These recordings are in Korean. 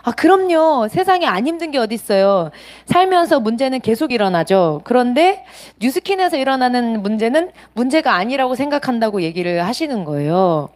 아, 그럼요. 세상에 안 힘든 게 어딨어요. 살면서 문제는 계속 일어나죠. 그런데 뉴스킨에서 일어나는 문제는 문제가 아니라고 생각한다고 얘기를 하시는 거예요.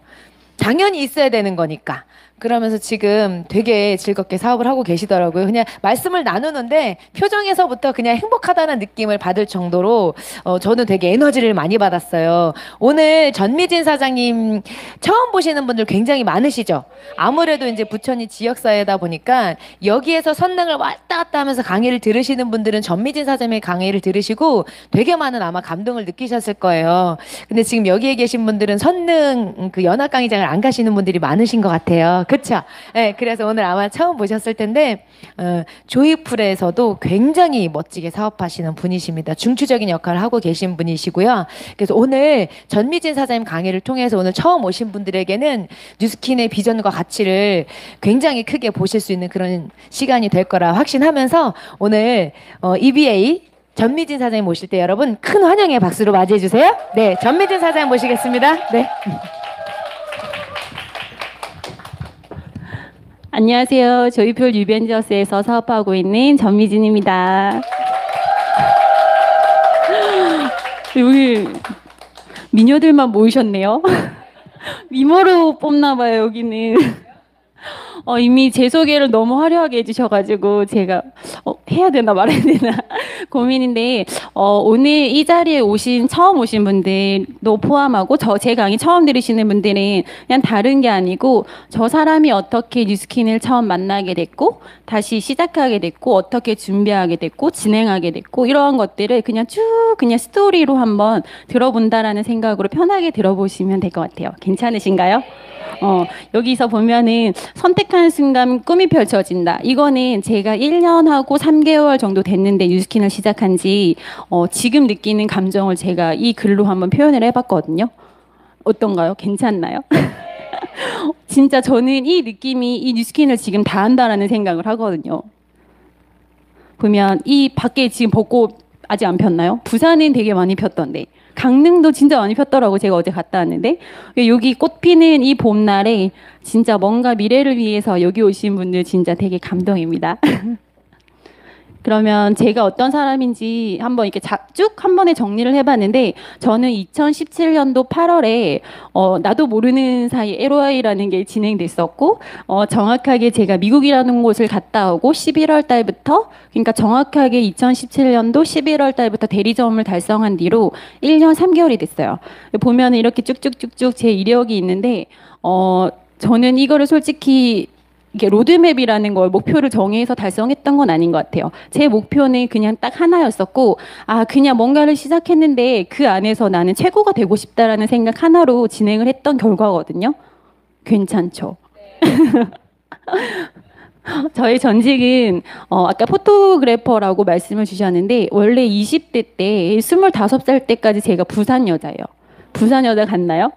당연히 있어야 되는 거니까. 그러면서 지금 되게 즐겁게 사업을 하고 계시더라고요. 그냥 말씀을 나누는데 표정에서부터 그냥 행복하다는 느낌을 받을 정도로 저는 되게 에너지를 많이 받았어요. 오늘 전미진 사장님 처음 보시는 분들 굉장히 많으시죠? 아무래도 이제 부천이 지역사회다 보니까 여기에서 선릉을 왔다 갔다 하면서 강의를 들으시는 분들은 전미진 사장님의 강의를 들으시고 되게 많은 아마 감동을 느끼셨을 거예요. 근데 지금 여기에 계신 분들은 선릉 그 연합 강의장을 안 가시는 분들이 많으신 것 같아요. 그쵸? 네, 그래서 오늘 아마 처음 보셨을 텐데, 조이풀에서도 굉장히 멋지게 사업하시는 분이십니다. 중추적인 역할을 하고 계신 분이시고요. 그래서 오늘 전미진 사장님 강의를 통해서 오늘 처음 오신 분들에게는 뉴스킨의 비전과 가치를 굉장히 크게 보실 수 있는 그런 시간이 될 거라 확신하면서 오늘 EBA 전미진 사장님 모실 때 여러분 큰 환영의 박수로 맞이해 주세요. 네, 전미진 사장님 모시겠습니다. 네. 안녕하세요. 조이풀 뉴벤져스에서 사업하고 있는 전미진입니다. 여기 미녀들만 모이셨네요. 미모로 뽑나 봐요, 여기는. 이미 제 소개를 너무 화려하게 해주셔가지고 제가 해야 되나 말아야 되나 고민인데 오늘 이 자리에 처음 오신 분들도 포함하고 제 강의 처음 들으시는 분들은 그냥 다른 게 아니고 저 사람이 어떻게 뉴스킨을 처음 만나게 됐고 다시 시작하게 됐고 어떻게 준비하게 됐고 진행하게 됐고 이러한 것들을 그냥 쭉 그냥 스토리로 한번 들어본다라는 생각으로 편하게 들어보시면 될 것 같아요. 괜찮으신가요? 여기서 보면은 선택한 순간 꿈이 펼쳐진다. 이거는 제가 1년하고 3개월 정도 됐는데 뉴스킨을 시작한 지 지금 느끼는 감정을 제가 이 글로 한번 표현을 해봤거든요. 어떤가요? 괜찮나요? 진짜 저는 이 느낌이 이 뉴스킨을 지금 다 한다라는 생각을 하거든요. 보면 이 밖에 지금 벚꽃 아직 안 폈나요? 부산은 되게 많이 폈던데 강릉도 진짜 많이 폈더라고. 제가 어제 갔다 왔는데 여기 꽃 피는 이 봄날에 진짜 뭔가 미래를 위해서 여기 오신 분들 진짜 되게 감동입니다. 그러면 제가 어떤 사람인지 한번 이렇게 쭉 한 번에 정리를 해봤는데 저는 2017년도 8월에 나도 모르는 사이 LOI라는 게 진행됐었고 정확하게 제가 미국이라는 곳을 갔다 오고 11월 달부터 그러니까 정확하게 2017년도 11월 달부터 대리점을 달성한 뒤로 1년 3개월이 됐어요. 보면 이렇게 쭉쭉쭉쭉 제 이력이 있는데 저는 이거를 솔직히 이게 로드맵이라는 걸 목표를 정해서 달성했던 건 아닌 것 같아요. 제 목표는 그냥 딱 하나였었고, 그냥 뭔가를 시작했는데 그 안에서 나는 최고가 되고 싶다라는 생각 하나로 진행을 했던 결과거든요. 괜찮죠? 저의 전직은 아까 포토그래퍼라고 말씀을 주셨는데 원래 20대 때 25살 때까지 제가 부산 여자예요. 부산 여자 같나요?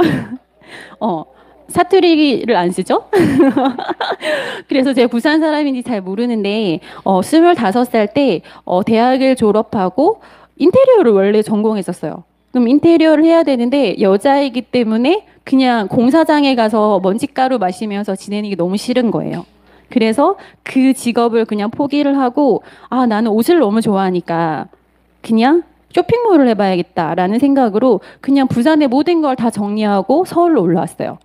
사투리를 안 쓰죠? 그래서 제가 부산 사람인지 잘 모르는데 25살 때 대학을 졸업하고 인테리어를 원래 전공했었어요. 그럼 인테리어를 해야 되는데 여자이기 때문에 그냥 공사장에 가서 먼지가루 마시면서 지내는 게 너무 싫은 거예요. 그래서 그 직업을 그냥 포기를 하고 나는 옷을 너무 좋아하니까 그냥 쇼핑몰을 해봐야겠다라는 생각으로 그냥 부산의 모든 걸 다 정리하고 서울로 올라왔어요.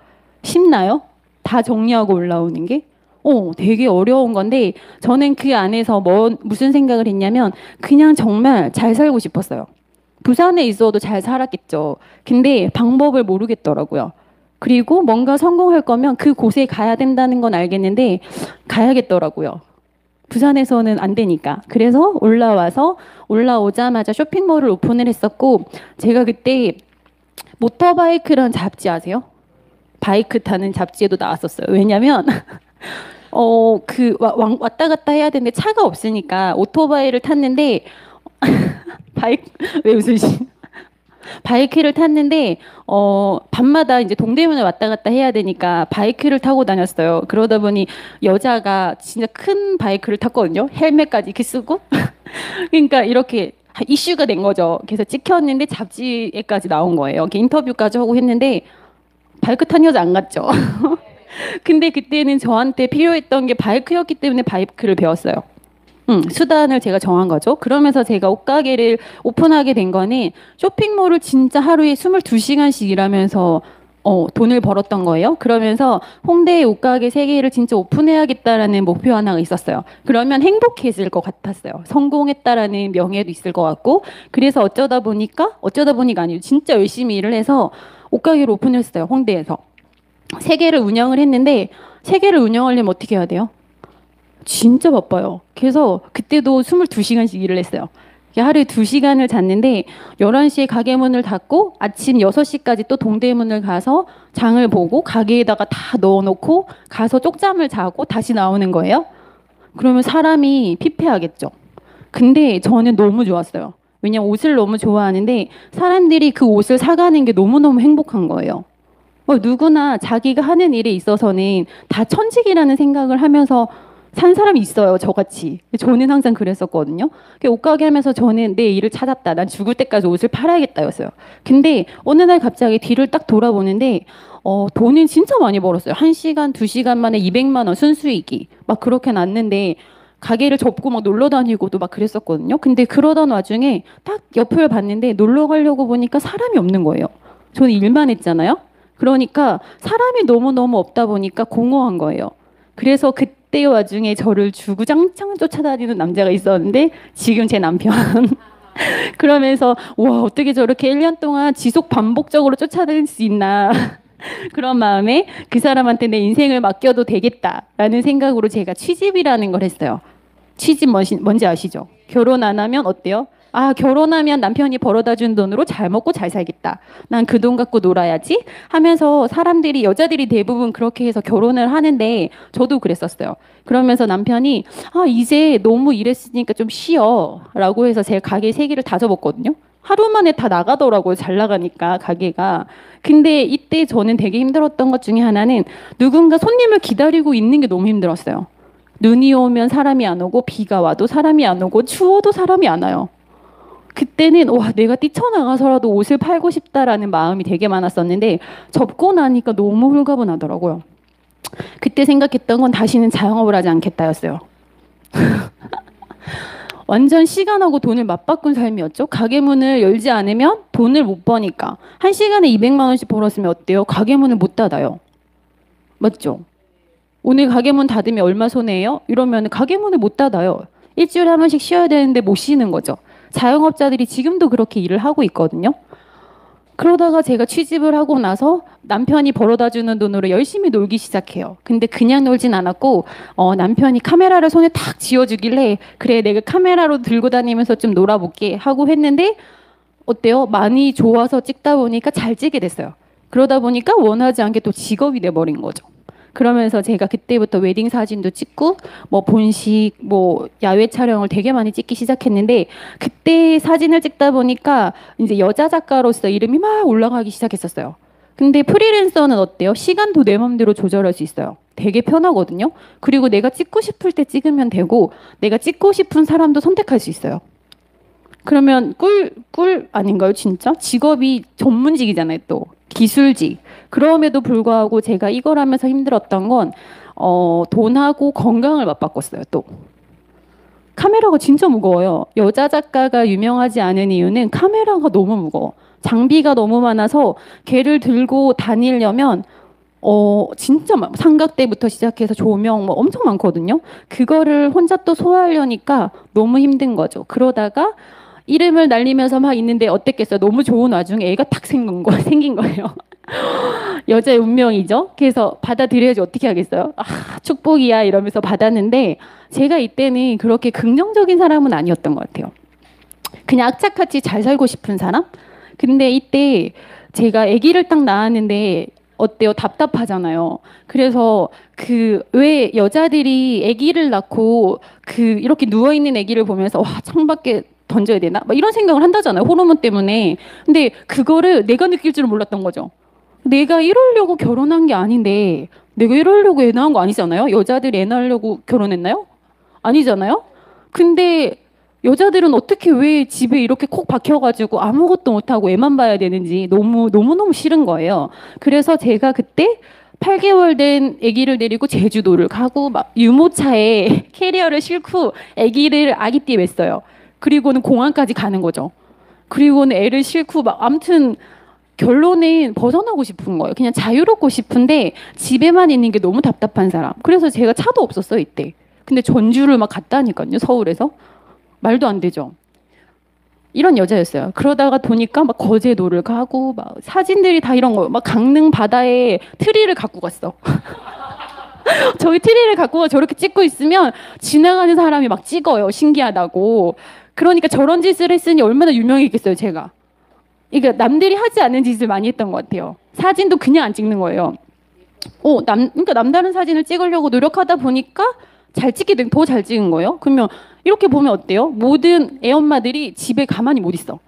쉽나요? 다 정리하고 올라오는 게? 되게 어려운 건데 저는 그 안에서 무슨 생각을 했냐면 그냥 정말 잘 살고 싶었어요. 부산에 있어도 잘 살았겠죠. 근데 방법을 모르겠더라고요. 그리고 뭔가 성공할 거면 그 곳에 가야 된다는 건 알겠는데 가야겠더라고요. 부산에서는 안 되니까. 그래서 올라오자마자 쇼핑몰을 오픈을 했었고 제가 그때 모터바이크라는 잡지 아세요? 바이크 타는 잡지에도 나왔었어요. 왜냐면 왔다 갔다 해야 되는데 차가 없으니까 오토바이를 탔는데 왜 웃으시? 바이크를 탔는데 밤마다 이제 동대문을 왔다 갔다 해야 되니까 바이크를 타고 다녔어요. 그러다 보니 여자가 진짜 큰 바이크를 탔거든요. 헬멧까지 이렇게 쓰고 그러니까 이렇게 이슈가 된 거죠. 그래서 찍혔는데 잡지에까지 나온 거예요. 이렇게 인터뷰까지 하고 했는데 바이크 탄 여자 안 같죠? 근데 그때는 저한테 필요했던 게 바이크였기 때문에 바이크를 배웠어요. 수단을 제가 정한 거죠. 그러면서 제가 옷가게를 오픈하게 된 거는 쇼핑몰을 진짜 하루에 22시간씩 일하면서 돈을 벌었던 거예요. 그러면서 홍대에 옷가게 3개를 진짜 오픈해야겠다라는 목표 하나가 있었어요. 그러면 행복해질 것 같았어요. 성공했다라는 명예도 있을 것 같고. 그래서 어쩌다 보니까 아니에요. 진짜 열심히 일을 해서 옷가게를 오픈했어요. 홍대에서. 3개를 운영을 했는데 3개를 운영하려면 어떻게 해야 돼요? 진짜 바빠요. 그래서 그때도 22시간씩 일을 했어요. 하루에 2시간을 잤는데 11시에 가게 문을 닫고 아침 6시까지 또 동대문을 가서 장을 보고 가게에다가 다 넣어놓고 가서 쪽잠을 자고 다시 나오는 거예요. 그러면 사람이 피폐하겠죠. 근데 저는 너무 좋았어요. 왜냐면 옷을 너무 좋아하는데 사람들이 그 옷을 사가는 게 너무너무 행복한 거예요. 누구나 자기가 하는 일에 있어서는 다 천직이라는 생각을 하면서 산 사람이 있어요, 저같이. 저는 항상 그랬었거든요. 옷가게 하면서 저는 내 일을 찾았다. 난 죽을 때까지 옷을 팔아야겠다였어요. 근데 어느 날 갑자기 뒤를 딱 돌아보는데 돈은 진짜 많이 벌었어요. 1시간, 2시간 만에 200만 원 순수익이 막 그렇게 났는데 가게를 접고 막 놀러 다니고도 막 그랬었거든요. 근데 그러던 와중에 딱 옆을 봤는데 놀러 가려고 보니까 사람이 없는 거예요. 저는 일만 했잖아요. 그러니까 사람이 너무너무 없다 보니까 공허한 거예요. 그래서 그때 와중에 저를 주구장창 쫓아다니는 남자가 있었는데 지금 제 남편. 그러면서 와 어떻게 저렇게 1년 동안 지속 반복적으로 쫓아다닐 수 있나. 그런 마음에 그 사람한테 내 인생을 맡겨도 되겠다라는 생각으로 제가 취집이라는 걸 했어요. 취집 뭔지 아시죠? 결혼 안 하면 어때요? 아, 결혼하면 남편이 벌어다 준 돈으로 잘 먹고 잘 살겠다. 난 그 돈 갖고 놀아야지 하면서 사람들이, 여자들이 대부분 그렇게 해서 결혼을 하는데 저도 그랬었어요. 그러면서 남편이 이제 너무 일했으니까 좀 쉬어 라고 해서 제 가게 3개를 다 접었거든요. 하루 만에 다 나가더라고요. 잘 나가니까 가게가. 근데 이때 저는 되게 힘들었던 것 중에 하나는 누군가 손님을 기다리고 있는 게 너무 힘들었어요. 눈이 오면 사람이 안 오고 비가 와도 사람이 안 오고 추워도 사람이 안 와요. 그때는 와 내가 뛰쳐나가서라도 옷을 팔고 싶다라는 마음이 되게 많았었는데 접고 나니까 너무 홀가분하더라고요. 그때 생각했던 건 다시는 자영업을 하지 않겠다였어요. 완전 시간하고 돈을 맞바꾼 삶이었죠. 가게 문을 열지 않으면 돈을 못 버니까. 1시간에 200만 원씩 벌었으면 어때요? 가게 문을 못 닫아요. 맞죠? 오늘 가게 문 닫으면 얼마 손해예요? 이러면 가게 문을 못 닫아요. 일주일에 한 번씩 쉬어야 되는데 못 쉬는 거죠. 자영업자들이 지금도 그렇게 일을 하고 있거든요. 그러다가 제가 취직을 하고 나서 남편이 벌어다 주는 돈으로 열심히 놀기 시작해요. 근데 그냥 놀진 않았고 남편이 카메라를 손에 탁 쥐어주길래 그래 내가 카메라로 들고 다니면서 좀 놀아볼게 하고 했는데 어때요? 많이 좋아서 찍다 보니까 잘 찍게 됐어요. 그러다 보니까 원하지 않게 또 직업이 돼버린 거죠. 그러면서 제가 그때부터 웨딩 사진도 찍고 뭐 본식 뭐 야외 촬영을 되게 많이 찍기 시작했는데 그때 사진을 찍다 보니까 이제 여자 작가로서 이름이 막 올라가기 시작했었어요. 근데 프리랜서는 어때요? 시간도 내 맘대로 조절할 수 있어요. 되게 편하거든요. 그리고 내가 찍고 싶을 때 찍으면 되고 내가 찍고 싶은 사람도 선택할 수 있어요. 그러면 꿀 아닌가요, 진짜? 직업이 전문직이잖아요, 또. 기술직. 그럼에도 불구하고 제가 이걸 하면서 힘들었던 건, 돈하고 건강을 맞바꿨어요, 또. 카메라가 진짜 무거워요. 여자 작가가 유명하지 않은 이유는 카메라가 너무 무거워. 장비가 너무 많아서 걔를 들고 다니려면, 진짜 삼각대부터 시작해서 조명 뭐 엄청 많거든요. 그거를 혼자 또 소화하려니까 너무 힘든 거죠. 그러다가 이름을 날리면서 막 있는데 어땠겠어요? 너무 좋은 와중에 애가 탁 생긴 거예요. 여자의 운명이죠. 그래서 받아들여야지 어떻게 하겠어요? 축복이야 이러면서 받았는데 제가 이때는 그렇게 긍정적인 사람은 아니었던 것 같아요. 그냥 악착같이 잘 살고 싶은 사람? 근데 이때 제가 아기를 딱 낳았는데 어때요? 답답하잖아요. 그래서 왜 여자들이 아기를 낳고 이렇게 누워있는 아기를 보면서 와 창밖에 던져야 되나? 막 이런 생각을 한다잖아요. 호르몬 때문에. 근데 그거를 내가 느낄 줄은 몰랐던 거죠. 내가 이러려고 결혼한 게 아닌데 내가 이러려고 애 낳은 거 아니잖아요. 여자들이 애 낳으려고 결혼했나요? 아니잖아요. 근데 여자들은 어떻게 왜 집에 이렇게 콕 박혀가지고 아무것도 못하고 애만 봐야 되는지 너무너무 싫은 거예요. 그래서 제가 그때 8개월 된 아기를 데리고 제주도를 가고 막 유모차에 캐리어를 싣고 아기를 아기띠에 맸어요. 그리고는 공항까지 가는 거죠. 그리고는 애를 싣고 막 아무튼 결론은 벗어나고 싶은 거예요. 그냥 자유롭고 싶은데 집에만 있는 게 너무 답답한 사람. 그래서 제가 차도 없었어요, 이때. 근데 전주를 막 갔다니까요, 서울에서. 말도 안 되죠. 이런 여자였어요. 그러다가 보니까 막 거제도를 가고 막 사진들이 다 이런 거예요. 막 강릉 바다에 트리를 갖고 갔어. 저희 트리를 갖고 가 저렇게 찍고 있으면 지나가는 사람이 막 찍어요. 신기하다고. 그러니까 저런 짓을 했으니 얼마나 유명했겠어요, 제가. 그러니까 남들이 하지 않는 짓을 많이 했던 것 같아요. 사진도 그냥 안 찍는 거예요. 그러니까 남다른 사진을 찍으려고 노력하다 보니까 잘 찍게 된, 더 잘 찍은 거예요. 그러면 이렇게 보면 어때요? 모든 애엄마들이 집에 가만히 못 있어.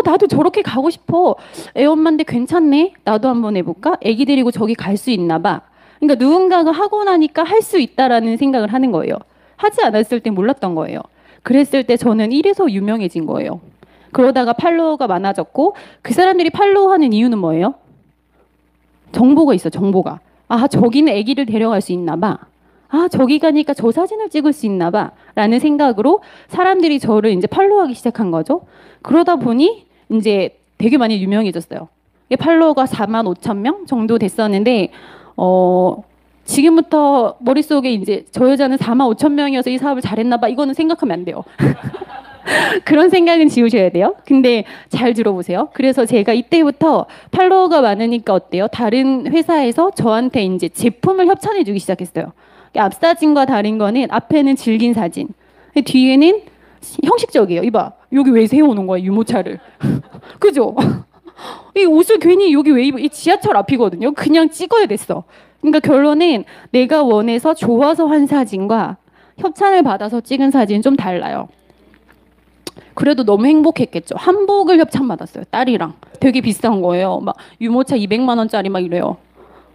나도 저렇게 가고 싶어. 애엄마인데 괜찮네. 나도 한번 해볼까? 애기 데리고 저기 갈 수 있나 봐. 그러니까 누군가가 하고 나니까 할 수 있다라는 생각을 하는 거예요. 하지 않았을 때 몰랐던 거예요. 그랬을 때 저는 이래서 유명해진 거예요. 그러다가 팔로워가 많아졌고 그 사람들이 팔로우하는 이유는 뭐예요? 정보가 있어, 정보가. 아, 저기는 아기를 데려갈 수 있나 봐. 아, 저기 가니까 저 사진을 찍을 수 있나 봐. 라는 생각으로 사람들이 저를 이제 팔로우하기 시작한 거죠. 그러다 보니 이제 되게 많이 유명해졌어요. 팔로워가 45,000명 정도 됐었는데, 지금부터 머릿속에 이제 저 여자는 45,000명이어서 이 사업을 잘했나 봐. 이거는 생각하면 안 돼요. 그런 생각은 지우셔야 돼요. 근데 잘 들어보세요. 그래서 제가 이때부터 팔로워가 많으니까 어때요? 다른 회사에서 저한테 이제 제품을 협찬해 주기 시작했어요. 앞사진과 다른 거는 앞에는 질긴 사진, 뒤에는 형식적이에요. 이봐, 여기 왜 세워놓은 거야, 유모차를. 그죠? 이 옷을 괜히 여기 왜 입어? 이 지하철 앞이거든요. 그냥 찍어야 됐어. 그러니까 결론은 내가 원해서 좋아서 한 사진과 협찬을 받아서 찍은 사진은 좀 달라요. 그래도 너무 행복했겠죠. 한복을 협찬받았어요. 딸이랑. 되게 비싼 거예요. 막 유모차 200만 원짜리 막 이래요.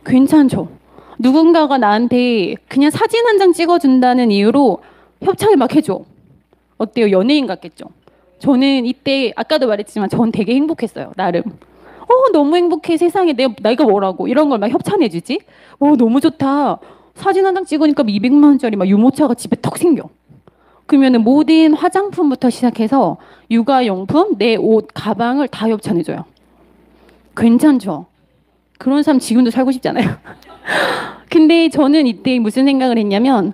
괜찮죠? 누군가가 나한테 그냥 사진 한 장 찍어준다는 이유로 협찬을 막 해줘. 어때요? 연예인 같겠죠? 저는 이때 아까도 말했지만 전 되게 행복했어요. 나름. 너무 행복해. 세상에 내가 뭐라고 이런 걸 막 협찬해주지? 너무 좋다. 사진 한 장 찍으니까 200만 원짜리 막 유모차가 집에 턱 생겨. 그러면은 모든 화장품부터 시작해서 육아용품, 내 옷, 가방을 다 협찬해줘요. 괜찮죠? 그런 사람 지금도 살고 싶잖아요. 근데 저는 이때 무슨 생각을 했냐면,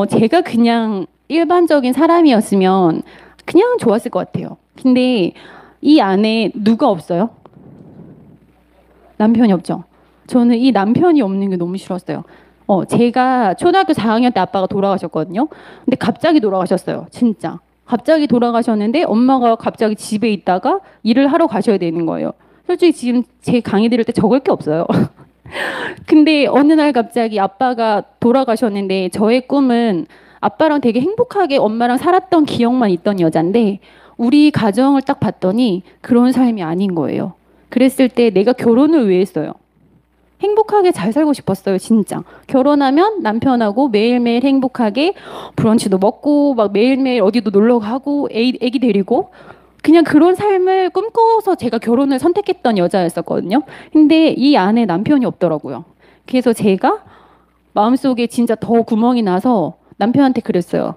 제가 그냥 일반적인 사람이었으면 그냥 좋았을 것 같아요. 근데 이 안에 누가 없어요? 남편이 없죠. 저는 이 남편이 없는 게 너무 싫었어요. 제가 초등학교 4학년 때 아빠가 돌아가셨거든요. 근데 갑자기 돌아가셨어요. 진짜. 갑자기 돌아가셨는데 엄마가 갑자기 집에 있다가 일을 하러 가셔야 되는 거예요. 솔직히 지금 제 강의 들을 때 적을 게 없어요. 근데 어느 날 갑자기 아빠가 돌아가셨는데 저의 꿈은 아빠랑 되게 행복하게 엄마랑 살았던 기억만 있던 여잔데 우리 가정을 딱 봤더니 그런 삶이 아닌 거예요. 그랬을 때 내가 결혼을 왜 했어요? 행복하게 잘 살고 싶었어요, 진짜. 결혼하면 남편하고 매일매일 행복하게 브런치도 먹고 막 매일매일 어디도 놀러 가고 애기 데리고 그냥 그런 삶을 꿈꿔서 제가 결혼을 선택했던 여자였었거든요. 근데 이 안에 남편이 없더라고요. 그래서 제가 마음속에 진짜 더 구멍이 나서 남편한테 그랬어요.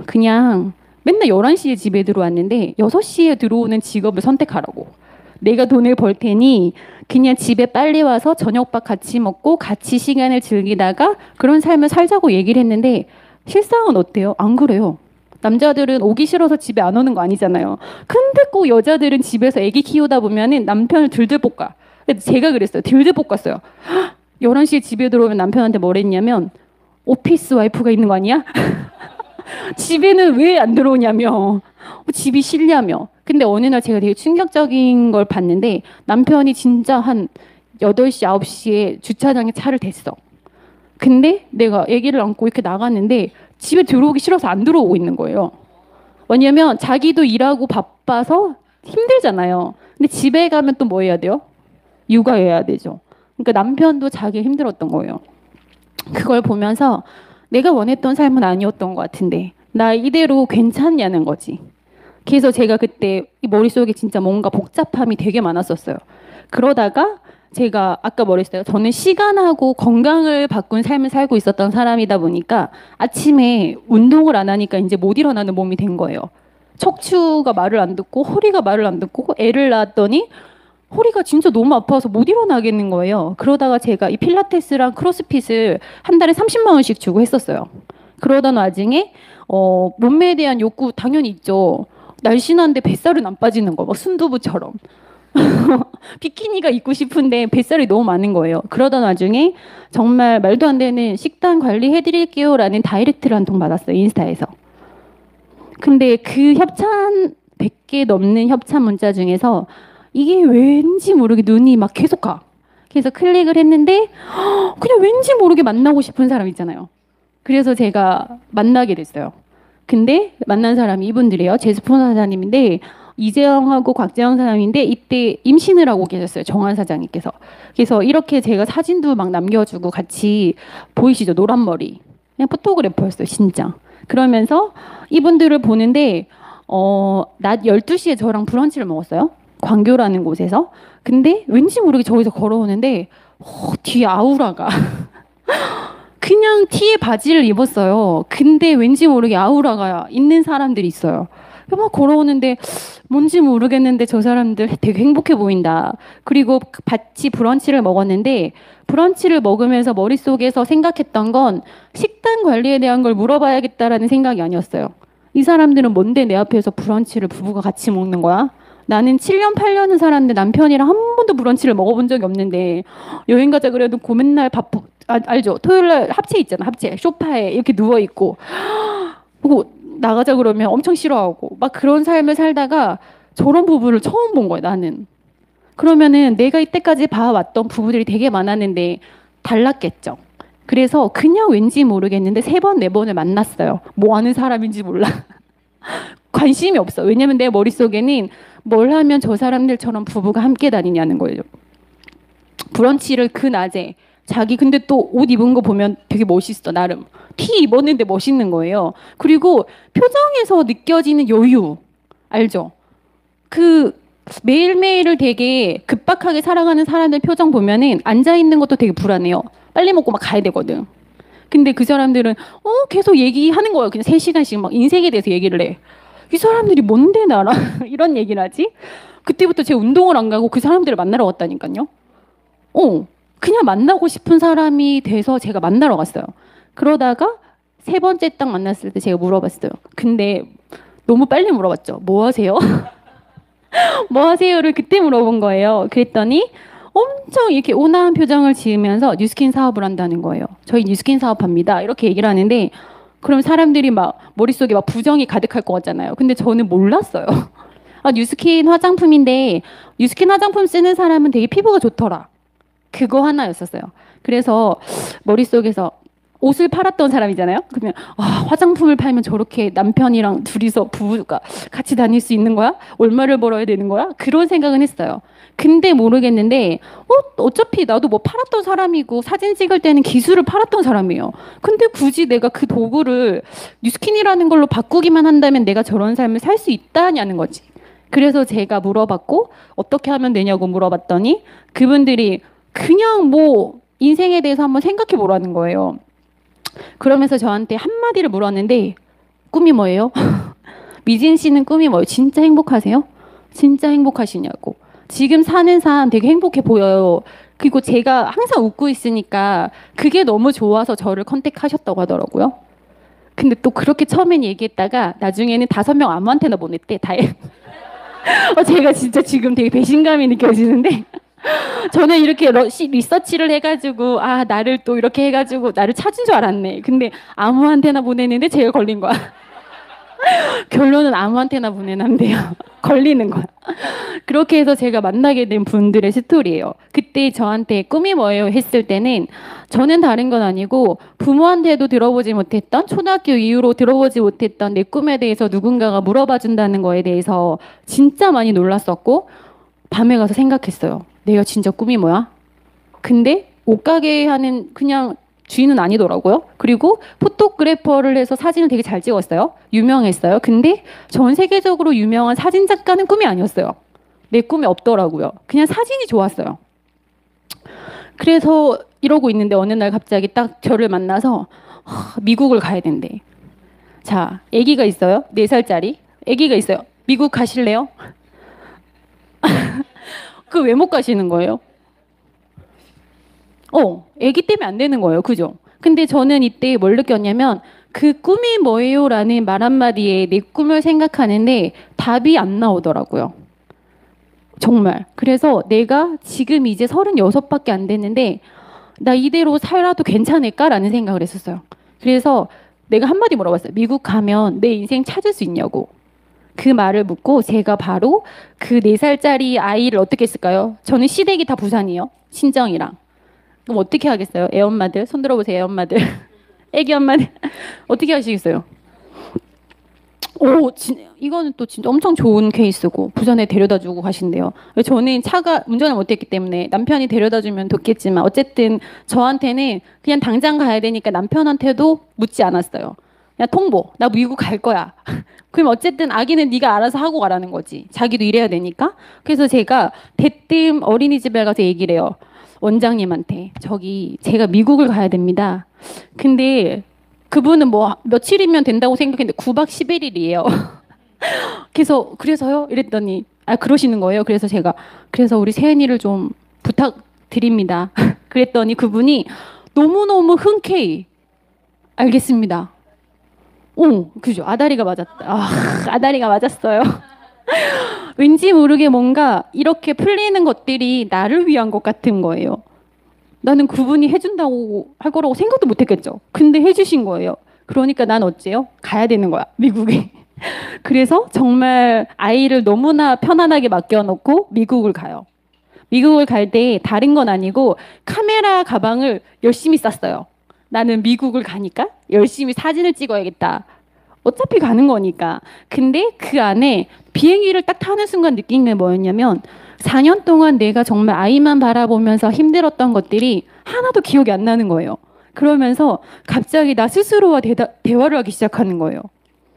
그냥 맨날 11시에 집에 들어왔는데 6시에 들어오는 직업을 선택하라고. 내가 돈을 벌 테니 그냥 집에 빨리 와서 저녁밥 같이 먹고 같이 시간을 즐기다가 그런 삶을 살자고 얘기를 했는데 실상은 어때요? 안 그래요. 남자들은 오기 싫어서 집에 안 오는 거 아니잖아요. 근데 꼭 여자들은 집에서 애기 키우다 보면은 남편을 들들 볶아. 제가 그랬어요. 들들 볶았어요. 11시에 집에 들어오면 남편한테 뭘 했냐면 오피스 와이프가 있는 거 아니야? 집에는 왜 안 들어오냐며. 집이 싫냐며. 근데 어느 날 제가 되게 충격적인 걸 봤는데 남편이 진짜 한 8시, 9시에 주차장에 차를 댔어. 근데 내가 아기를 안고 이렇게 나갔는데 집에 들어오기 싫어서 안 들어오고 있는 거예요. 왜냐면 자기도 일하고 바빠서 힘들잖아요. 근데 집에 가면 또 뭐 해야 돼요? 육아해야 되죠. 그러니까 남편도 자기 힘들었던 거예요. 그걸 보면서 내가 원했던 삶은 아니었던 것 같은데 나 이대로 괜찮냐는 거지. 그래서 제가 그때 이 머릿속에 진짜 뭔가 복잡함이 되게 많았었어요. 그러다가 제가 아까 뭐랬어요? 저는 시간하고 건강을 바꾼 삶을 살고 있었던 사람이다 보니까 아침에 운동을 안 하니까 이제 못 일어나는 몸이 된 거예요. 척추가 말을 안 듣고 허리가 말을 안 듣고 애를 낳았더니 허리가 진짜 너무 아파서 못 일어나겠는 거예요. 그러다가 제가 이 필라테스랑 크로스핏을 한 달에 30만 원씩 주고 했었어요. 그러던 와중에 몸매에 대한 욕구 당연히 있죠. 날씬한데 뱃살은 안 빠지는 거, 막 순두부처럼. 비키니가 입고 싶은데 뱃살이 너무 많은 거예요. 그러던 와중에 정말 말도 안 되는 식단 관리해드릴게요 라는 다이렉트를 한 통 받았어요. 인스타에서. 근데 그 협찬 100개 넘는 협찬 문자 중에서 이게 왠지 모르게 눈이 막 계속 가. 그래서 클릭을 했는데 그냥 왠지 모르게 만나고 싶은 사람 있잖아요. 그래서 제가 만나게 됐어요. 근데 만난 사람이 이분들이에요. 제 스폰서 사장님인데 이재영하고 곽재영 사장님인데 이때 임신을 하고 계셨어요. 정한 사장님께서. 그래서 이렇게 제가 사진도 막 남겨주고 같이 보이시죠? 노란 머리. 그냥 포토그래퍼였어요. 진짜. 그러면서 이분들을 보는데 낮 12시에 저랑 브런치를 먹었어요. 광교라는 곳에서. 근데 왠지 모르게 저기서 걸어오는데 뒤에 아우라가 그냥 티에 바지를 입었어요. 근데 왠지 모르게 아우라가 있는 사람들이 있어요. 막 걸어오는데 뭔지 모르겠는데 저 사람들 되게 행복해 보인다. 그리고 같이 브런치를 먹었는데 브런치를 먹으면서 머릿속에서 생각했던 건 식단 관리에 대한 걸 물어봐야겠다라는 생각이 아니었어요. 이 사람들은 뭔데 내 앞에서 브런치를 부부가 같이 먹는 거야? 나는 7년, 8년을 살았는데 남편이랑 한 번도 브런치를 먹어본 적이 없는데 여행 가자 그래도 맨날 알죠? 토요일날 합체 있잖아. 합체. 소파에 이렇게 누워있고 그리고 나가자 그러면 엄청 싫어하고 막 그런 삶을 살다가 저런 부부를 처음 본 거예요. 나는. 그러면은 내가 이때까지 봐왔던 부부들이 되게 많았는데 달랐겠죠. 그래서 그냥 왠지 모르겠는데 3번, 4번을 만났어요. 뭐 하는 사람인지 몰라. 관심이 없어. 왜냐면 내 머릿속에는 뭘 하면 저 사람들처럼 부부가 함께 다니냐는 거예요. 브런치를 그 낮에 자기 근데 또 옷 입은 거 보면 되게 멋있어. 나름 티 입었는데 멋있는 거예요. 그리고 표정에서 느껴지는 여유 알죠? 그 매일매일을 되게 급박하게 살아가는 사람들 표정 보면은 앉아있는 것도 되게 불안해요. 빨리 먹고 막 가야 되거든. 근데 그 사람들은 계속 얘기하는 거예요. 그냥 3시간씩 막 인생에 대해서 얘기를 해. 이 사람들이 뭔데 나랑 이런 얘기를 하지? 그때부터 제가 운동을 안 가고 그 사람들을 만나러 갔다니까요. 그냥 만나고 싶은 사람이 돼서 제가 만나러 갔어요. 그러다가 3번째 딱 만났을 때 제가 물어봤어요. 근데 너무 빨리 물어봤죠. 뭐 하세요? 뭐 하세요를 그때 물어본 거예요. 그랬더니 엄청 이렇게 온화한 표정을 지으면서 뉴스킨 사업을 한다는 거예요. 저희 뉴스킨 사업합니다. 이렇게 얘기를 하는데 그럼 사람들이 막 머릿속에 막 부정이 가득할 것 같잖아요. 근데 저는 몰랐어요. 뉴스킨 화장품인데 뉴스킨 화장품 쓰는 사람은 되게 피부가 좋더라. 그거 하나였었어요. 그래서 머릿속에서 옷을 팔았던 사람이잖아요. 그러면 화장품을 팔면 저렇게 남편이랑 둘이서 부부가 같이 다닐 수 있는 거야? 얼마를 벌어야 되는 거야? 그런 생각은 했어요. 근데 모르겠는데 어차피 나도 뭐 팔았던 사람이고 사진 찍을 때는 기술을 팔았던 사람이에요. 근데 굳이 내가 그 도구를 뉴스킨이라는 걸로 바꾸기만 한다면 내가 저런 삶을 살 수 있다냐는 거지. 그래서 제가 물어봤고 어떻게 하면 되냐고 물어봤더니 그분들이 그냥 뭐 인생에 대해서 한번 생각해 보라는 거예요. 그러면서 저한테 한마디를 물었는데 꿈이 뭐예요? 미진 씨는 꿈이 뭐예요? 진짜 행복하세요? 진짜 행복하시냐고. 지금 사는 삶 되게 행복해 보여요. 그리고 제가 항상 웃고 있으니까 그게 너무 좋아서 저를 컨택하셨다고 하더라고요. 근데 또 그렇게 처음엔 얘기했다가 나중에는 5명 아무한테나 보냈대. 제가 진짜 지금 되게 배신감이 느껴지는데 저는 이렇게 리서치를 해가지고 나를 또 이렇게 해가지고 나를 찾은 줄 알았네. 근데 아무한테나 보내는데 제가 걸린 거야. 결론은 아무한테나 보내면 안 돼요. 걸리는 거야. 그렇게 해서 제가 만나게 된 분들의 스토리예요. 그때 저한테 꿈이 뭐예요 했을 때는 저는 다른 건 아니고 부모한테도 들어보지 못했던 초등학교 이후로 들어보지 못했던 내 꿈에 대해서 누군가가 물어봐 준다는 거에 대해서 진짜 많이 놀랐었고 밤에 가서 생각했어요. 내가 진짜 꿈이 뭐야? 근데 옷가게 하는 그냥 주인은 아니더라고요. 그리고 포토그래퍼를 해서 사진을 되게 잘 찍었어요. 유명했어요. 근데 전 세계적으로 유명한 사진 작가는 꿈이 아니었어요. 내 꿈이 없더라고요. 그냥 사진이 좋았어요. 그래서 이러고 있는데 어느 날 갑자기 딱 저를 만나서 미국을 가야 된대. 자, 아기가 있어요. 4살짜리. 아기가 있어요. 미국 가실래요? 그 왜 못 가시는 거예요? 아기 때문에 안 되는 거예요. 그죠? 근데 저는 이때 뭘 느꼈냐면 그 꿈이 뭐예요? 라는 말 한마디에 내 꿈을 생각하는데 답이 안 나오더라고요. 정말. 그래서 내가 지금 이제 36밖에 안 됐는데 나 이대로 살아도 괜찮을까라는 생각을 했었어요. 그래서 내가 한마디 물어봤어요. 미국 가면 내 인생 찾을 수 있냐고. 그 말을 묻고 제가 바로 그 4살짜리 아이를 어떻게 했을까요? 저는 시댁이 다 부산이에요. 친정이랑. 그럼 어떻게 하겠어요? 애엄마들 손 들어보세요. 애엄마들. 애기 엄마들 어떻게 하시겠어요? 이거는 또 진짜 엄청 좋은 케이스고 부산에 데려다 주고 가신대요. 저는 차가 운전을 못했기 때문에 남편이 데려다 주면 좋겠지만 어쨌든 저한테는 그냥 당장 가야 되니까 남편한테도 묻지 않았어요. 그냥 통보. 나 미국 갈 거야. 그럼 어쨌든 아기는 네가 알아서 하고 가라는 거지. 자기도 일해야 되니까. 그래서 제가 대뜸 어린이집에 가서 얘기를 해요. 원장님한테 저기 제가 미국을 가야 됩니다. 근데 그분은 뭐 며칠이면 된다고 생각했는데 9박 10일이에요. 그래서요? 이랬더니 그러시는 거예요. 그래서 제가 그래서 우리 세은이를 좀 부탁드립니다. 그랬더니 그분이 너무너무 흔쾌히 알겠습니다. 그죠. 아다리가 맞았다. 아다리가 맞았어요. 왠지 모르게 뭔가 이렇게 풀리는 것들이 나를 위한 것 같은 거예요. 나는 그분이 해준다고 할 거라고 생각도 못 했겠죠. 근데 해주신 거예요. 그러니까 난 어째요? 가야 되는 거야, 미국에. 그래서 정말 아이를 너무나 편안하게 맡겨놓고 미국을 가요. 미국을 갈 때 다른 건 아니고 카메라 가방을 열심히 쌌어요. 나는 미국을 가니까 열심히 사진을 찍어야겠다. 어차피 가는 거니까. 근데 그 안에 비행기를 딱 타는 순간 느낀 게 뭐였냐면 4년 동안 내가 정말 아이만 바라보면서 힘들었던 것들이 하나도 기억이 안 나는 거예요. 그러면서 갑자기 나 스스로와 대화를 하기 시작하는 거예요.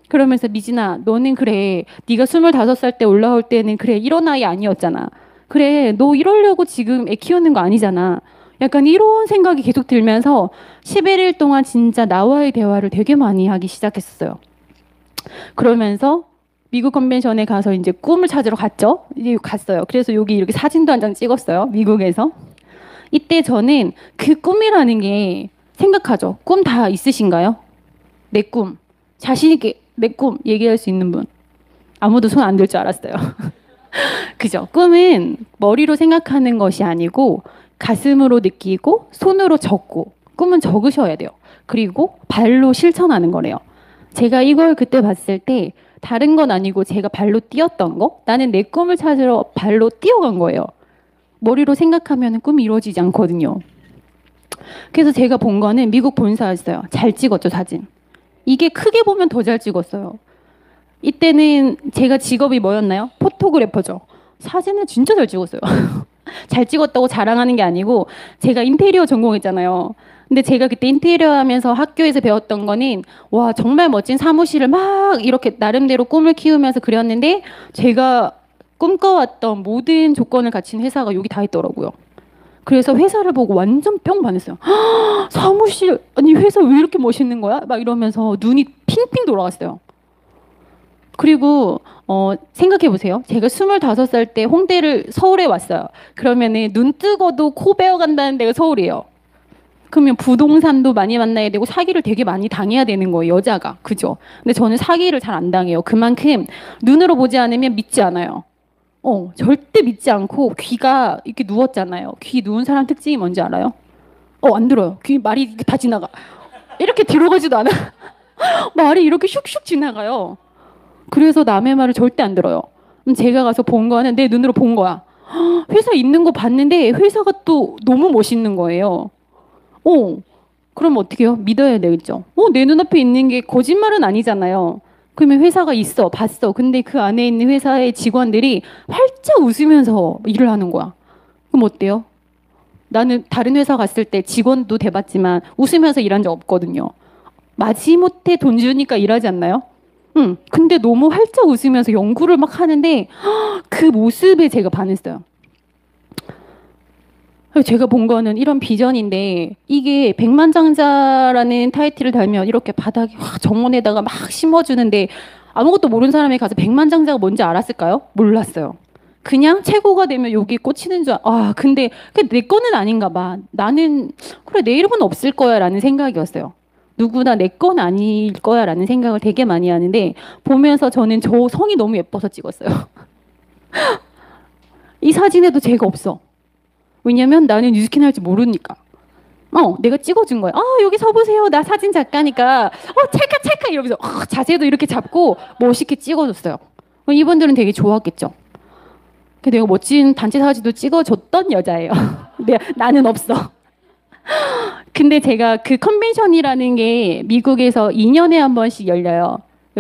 그러면서 미진아, 너는 그래. 네가 25살 때 올라올 때는 그래. 이런 아이 아니었잖아. 그래. 너 이러려고 지금 애 키우는 거 아니잖아. 약간 이런 생각이 계속 들면서 11일 동안 진짜 나와의 대화를 되게 많이 하기 시작했어요. 그러면서 미국 컨벤션에 가서 이제 꿈을 찾으러 갔죠. 이제 갔어요. 그래서 여기 이렇게 사진도 한 장 찍었어요. 미국에서. 이때 저는 그 꿈이라는 게 생각하죠. 꿈 다 있으신가요? 내 꿈. 자신 있게 내 꿈 얘기할 수 있는 분. 아무도 손 안 들 줄 알았어요. 그죠? 꿈은 머리로 생각하는 것이 아니고 가슴으로 느끼고 손으로 적고 꿈은 적으셔야 돼요. 그리고 발로 실천하는 거래요. 제가 이걸 그때 봤을 때 다른 건 아니고 제가 발로 뛰었던 거? 나는 내 꿈을 찾으러 발로 뛰어간 거예요. 머리로 생각하면 꿈이 이루어지지 않거든요. 그래서 제가 본 거는 미국 본사였어요. 잘 찍었죠, 사진. 이게 크게 보면 더 잘 찍었어요. 이때는 제가 직업이 뭐였나요? 포토그래퍼죠. 사진을 진짜 잘 찍었어요. 잘 찍었다고 자랑하는 게 아니고 제가 인테리어 전공했잖아요. 근데 제가 그때 인테리어 하면서 학교에서 배웠던 거는 와 정말 멋진 사무실을 막 이렇게 나름대로 꿈을 키우면서 그렸는데 제가 꿈꿔왔던 모든 조건을 갖춘 회사가 여기 다 있더라고요. 그래서 회사를 보고 완전 뿅 반했어요. 사무실 아니 회사 왜 이렇게 멋있는 거야? 막 이러면서 눈이 핑핑 돌아갔어요. 그리고 생각해 보세요. 제가 25살 때 홍대를 서울에 왔어요. 그러면은 눈 뜨고도 코 베어 간다는 데가 서울이에요. 그러면 부동산도 많이 만나야 되고 사기를 되게 많이 당해야 되는 거예요, 여자가. 그죠? 근데 저는 사기를 잘 안 당해요. 그만큼 눈으로 보지 않으면 믿지 않아요. 절대 믿지 않고 귀가 이렇게 누웠잖아요. 귀 누운 사람 특징이 뭔지 알아요? 안 들어요. 귀 말이 이렇게 다 지나가. 이렇게 들어가지도 않아. 말이 이렇게 슉슉 지나가요. 그래서 남의 말을 절대 안 들어요. 그럼 제가 가서 본 거는 내 눈으로 본 거야. 회사 있는 거 봤는데 회사가 또 너무 멋있는 거예요. 그럼 어떻게 해요? 믿어야 되겠죠. 내 눈앞에 있는 게 거짓말은 아니잖아요. 그러면 회사가 있어, 봤어. 근데 그 안에 있는 회사의 직원들이 활짝 웃으면서 일을 하는 거야. 그럼 어때요? 나는 다른 회사 갔을 때 직원도 대봤지만 웃으면서 일한 적 없거든요. 마지못해 돈 주니까 일하지 않나요? 근데 너무 활짝 웃으면서 연구를 막 하는데 그 모습에 제가 반했어요. 제가 본 거는 이런 비전인데 이게 백만장자라는 타이틀을 달면 이렇게 바닥에 확 정원에다가 막 심어주는데 아무것도 모르는 사람이 가서 백만장자가 뭔지 알았을까요? 몰랐어요. 그냥 최고가 되면 여기 꽂히는 줄 근데 그게 내 거는 아닌가 봐. 나는 그래 내 이름은 없을 거야 라는 생각이었어요. 누구나 내 건 아닐 거야 라는 생각을 되게 많이 하는데 보면서 저는 저 성이 너무 예뻐서 찍었어요. 이 사진에도 제가 없어. 왜냐면 나는 뉴스킨 할 줄 모르니까. 내가 찍어준 거야. 여기 서보세요. 나 사진 작가니까. 찰칵 이러면서 자세도 이렇게 잡고 멋있게 찍어줬어요. 이분들은 되게 좋았겠죠. 내가 멋진 단체 사진도 찍어줬던 여자예요. 나는 없어. 근데 제가 그 컨벤션이라는 게 미국에서 2년에 한 번씩 열려요.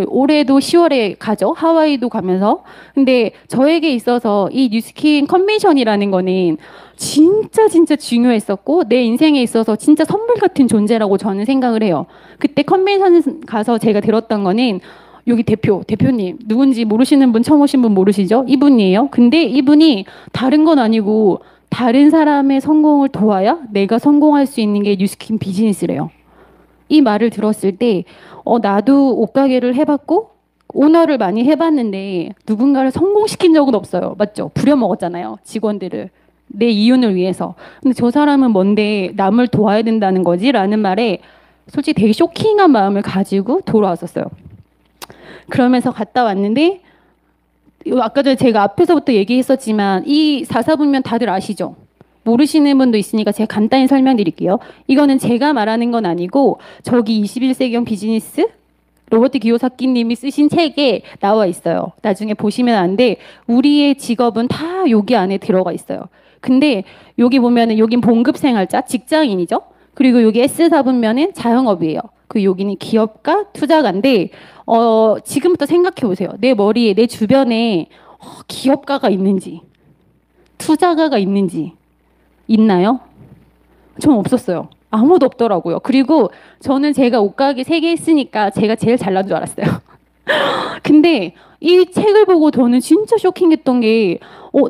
올해도 10월에 가죠. 하와이도 가면서. 근데 저에게 있어서 이 뉴스킨 컨벤션이라는 거는 진짜 중요했었고 내 인생에 있어서 진짜 선물 같은 존재라고 저는 생각을 해요. 그때 컨벤션 가서 제가 들었던 거는 여기 대표님 누군지 모르시는 분, 처음 오신 분 모르시죠? 이분이에요. 근데 이분이 다른 건 아니고 다른 사람의 성공을 도와야 내가 성공할 수 있는 게 뉴스킨 비즈니스래요. 이 말을 들었을 때 나도 옷가게를 해봤고 오너를 많이 해봤는데 누군가를 성공시킨 적은 없어요. 맞죠? 부려먹었잖아요. 직원들을. 내 이윤을 위해서. 근데 저 사람은 뭔데 남을 도와야 된다는 거지? 라는 말에 솔직히 되게 쇼킹한 마음을 가지고 돌아왔었어요. 그러면서 갔다 왔는데 아까 전에 제가 앞에서부터 얘기했었지만 이 사사분면 다들 아시죠? 모르시는 분도 있으니까 제가 간단히 설명드릴게요. 이거는 제가 말하는 건 아니고 저기 21세기형 비즈니스 로버트 기요사키님이 쓰신 책에 나와 있어요. 나중에 보시면 아는데 우리의 직업은 다 여기 안에 들어가 있어요. 근데 여기 보면은 여긴 봉급생활자, 직장인이죠. 그리고 여기 S4분면은 자영업이에요. 그 여기는 기업가, 투자가인데 지금부터 생각해 보세요. 내 머리에 내 주변에 기업가가 있는지 투자가가 있는지 있나요? 저는 없었어요. 아무도 없더라고요. 그리고 저는 제가 옷가게 3개 했으니까 제가 제일 잘난 줄 알았어요. 근데 이 책을 보고 저는 진짜 쇼킹했던 게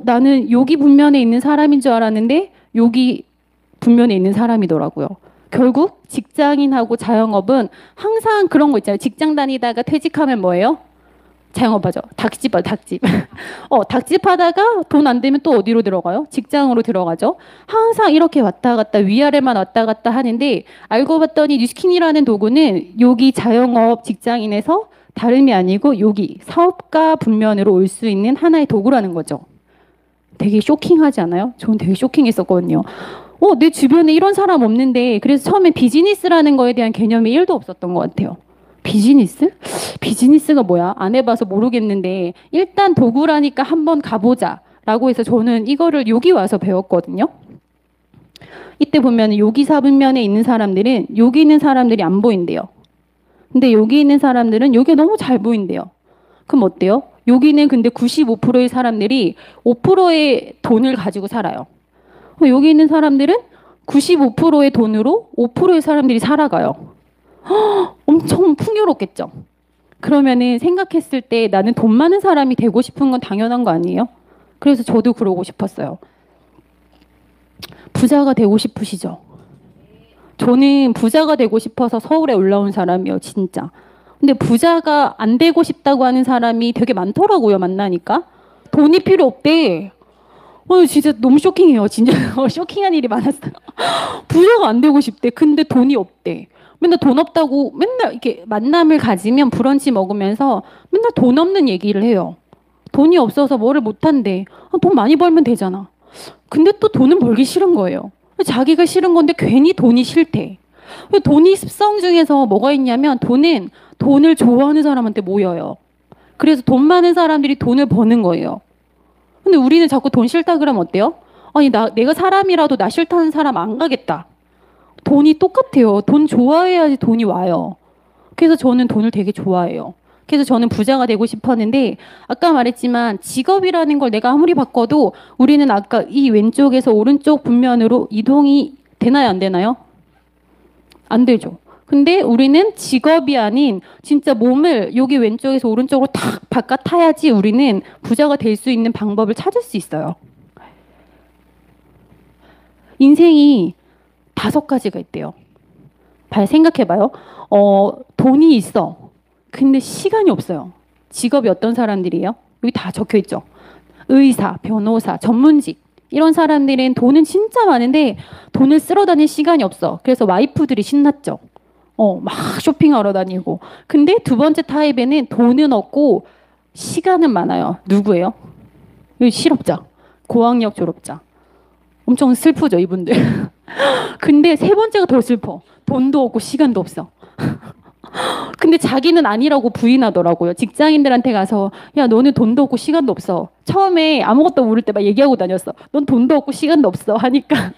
나는 여기 분면에 있는 사람인 줄 알았는데 여기 분면에 있는 사람이더라고요. 결국 직장인하고 자영업은 항상 그런 거 있잖아요. 직장 다니다가 퇴직하면 뭐예요? 자영업하죠. 닭집. 닭집 하다가 돈 안 되면 또 어디로 들어가요? 직장으로 들어가죠. 항상 이렇게 왔다 갔다 위아래만 왔다 갔다 하는데 알고 봤더니 뉴스킨이라는 도구는 여기 자영업 직장인에서 다름이 아니고 여기 사업가 분면으로 올 수 있는 하나의 도구라는 거죠. 되게 쇼킹하지 않아요? 저는 되게 쇼킹했었거든요. 내 주변에 이런 사람 없는데 그래서 처음에 비즈니스라는 거에 대한 개념이 1도 없었던 것 같아요. 비즈니스? 비즈니스가 뭐야? 안 해봐서 모르겠는데 일단 도구라니까 한번 가보자 라고 해서 저는 이거를 여기 와서 배웠거든요. 이때 보면 여기 사분면에 있는 사람들은 여기 있는 사람들이 안 보인대요. 근데 여기 있는 사람들은 여기가 너무 잘 보인대요. 그럼 어때요? 여기는 근데 95%의 사람들이 5%의 돈을 가지고 살아요. 여기 있는 사람들은 95%의 돈으로 5%의 사람들이 살아가요. 엄청 풍요롭겠죠. 그러면은 생각했을 때 나는 돈 많은 사람이 되고 싶은 건 당연한 거 아니에요? 그래서 저도 그러고 싶었어요. 부자가 되고 싶으시죠? 저는 부자가 되고 싶어서 서울에 올라온 사람이에요, 진짜. 근데 부자가 안 되고 싶다고 하는 사람이 되게 많더라고요, 만나니까. 돈이 필요 없대. 진짜 너무 쇼킹해요. 진짜 쇼킹한 일이 많았어요. 부자가 안 되고 싶대. 근데 돈이 없대. 맨날 돈 없다고 맨날 이렇게 만남을 가지면 브런치 먹으면서 맨날 돈 없는 얘기를 해요. 돈이 없어서 뭐를 못한대. 돈 많이 벌면 되잖아. 근데 또 돈은 벌기 싫은 거예요. 자기가 싫은 건데 괜히 돈이 싫대. 돈이 습성 중에서 뭐가 있냐면 돈은 돈을 좋아하는 사람한테 모여요. 그래서 돈 많은 사람들이 돈을 버는 거예요. 근데 우리는 자꾸 돈 싫다 그러면 어때요? 아니 내가 사람이라도 나 싫다는 사람 안 가겠다. 돈이 똑같아요. 돈 좋아해야지 돈이 와요. 그래서 저는 돈을 되게 좋아해요. 그래서 저는 부자가 되고 싶었는데 아까 말했지만 직업이라는 걸 내가 아무리 바꿔도 우리는 아까 이 왼쪽에서 오른쪽 분면으로 이동이 되나요? 안 되나요? 안 되죠. 근데 우리는 직업이 아닌 진짜 몸을 여기 왼쪽에서 오른쪽으로 탁 바깥 타야지 우리는 부자가 될 수 있는 방법을 찾을 수 있어요. 인생이 5가지가 있대요. 생각해봐요. 돈이 있어. 근데 시간이 없어요. 직업이 어떤 사람들이에요? 여기 다 적혀 있죠. 의사, 변호사, 전문직. 이런 사람들은 돈은 진짜 많은데 돈을 쓸어 다닐 시간이 없어. 그래서 와이프들이 신났죠. 막 쇼핑하러 다니고. 근데 두 번째 타입에는 돈은 없고 시간은 많아요. 누구예요? 여기 실업자. 고학력 졸업자. 엄청 슬프죠, 이분들. 근데 세 번째가 더 슬퍼. 돈도 없고 시간도 없어. 근데 자기는 아니라고 부인하더라고요. 직장인들한테 가서 야 너는 돈도 없고 시간도 없어. 처음에 아무것도 모를 때 막 얘기하고 다녔어. 넌 돈도 없고 시간도 없어 하니까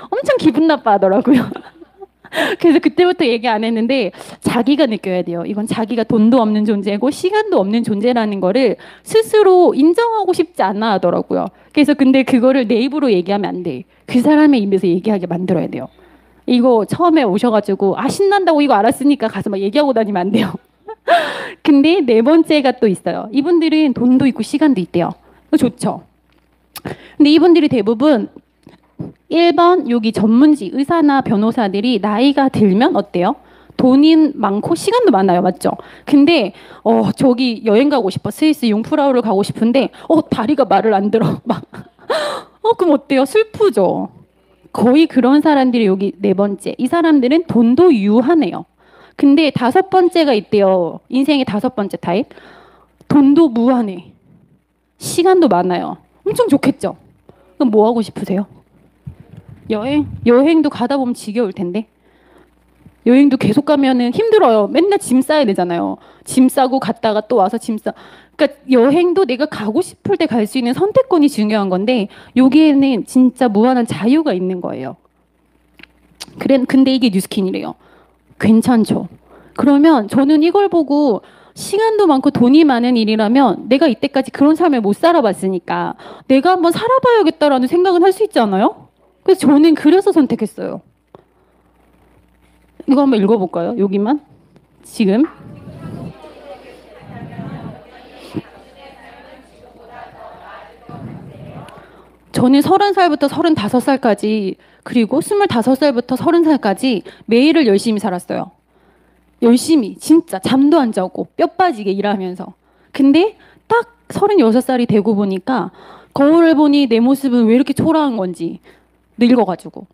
엄청 기분 나빠하더라고요. 그래서 그때부터 얘기 안 했는데 자기가 느껴야 돼요. 이건 자기가 돈도 없는 존재고 시간도 없는 존재라는 거를 스스로 인정하고 싶지 않아 하더라고요. 그래서 근데 그거를 내 입으로 얘기하면 안 돼. 그 사람의 입에서 얘기하게 만들어야 돼요. 이거 처음에 오셔가지고 신난다고 이거 알았으니까 가서 막 얘기하고 다니면 안 돼요. 근데 네 번째가 또 있어요. 이분들은 돈도 있고 시간도 있대요. 이거 좋죠. 근데 이분들이 대부분 1번 여기 전문직 의사나 변호사들이 나이가 들면 어때요? 돈이 많고 시간도 많아요. 맞죠? 근데 저기 여행 가고 싶어. 스위스 융프라우를 가고 싶은데 다리가 말을 안 들어. 막 그럼 어때요? 슬프죠. 거의 그런 사람들이 여기 네 번째. 이 사람들은 돈도 유한해요. 근데 5번째가 있대요. 인생의 5번째 타입. 돈도 무한해. 시간도 많아요. 엄청 좋겠죠? 그럼 뭐 하고 싶으세요? 여행? 여행도 가다 보면 지겨울 텐데. 여행도 계속 가면은 힘들어요. 맨날 짐 싸야 되잖아요. 짐 싸고 갔다가 또 와서 짐 싸. 그러니까 여행도 내가 가고 싶을 때 갈 수 있는 선택권이 중요한 건데 여기에는 진짜 무한한 자유가 있는 거예요. 근데 이게 뉴스킨이래요. 괜찮죠? 그러면 저는 이걸 보고 시간도 많고 돈이 많은 일이라면 내가 이때까지 그런 삶을 못 살아봤으니까 내가 한번 살아봐야겠다라는 생각은 할 수 있지 않아요? 그래서 저는 그래서 선택했어요. 이거 한번 읽어볼까요? 여기만. 지금. 저는 30살부터 35살까지 그리고 25살부터 30살까지 매일을 열심히 살았어요. 열심히 진짜 잠도 안 자고 뼈 빠지게 일하면서. 근데 딱 36살이 되고 보니까 거울을 보니 내 모습은 왜 이렇게 초라한 건지 늙어가지고.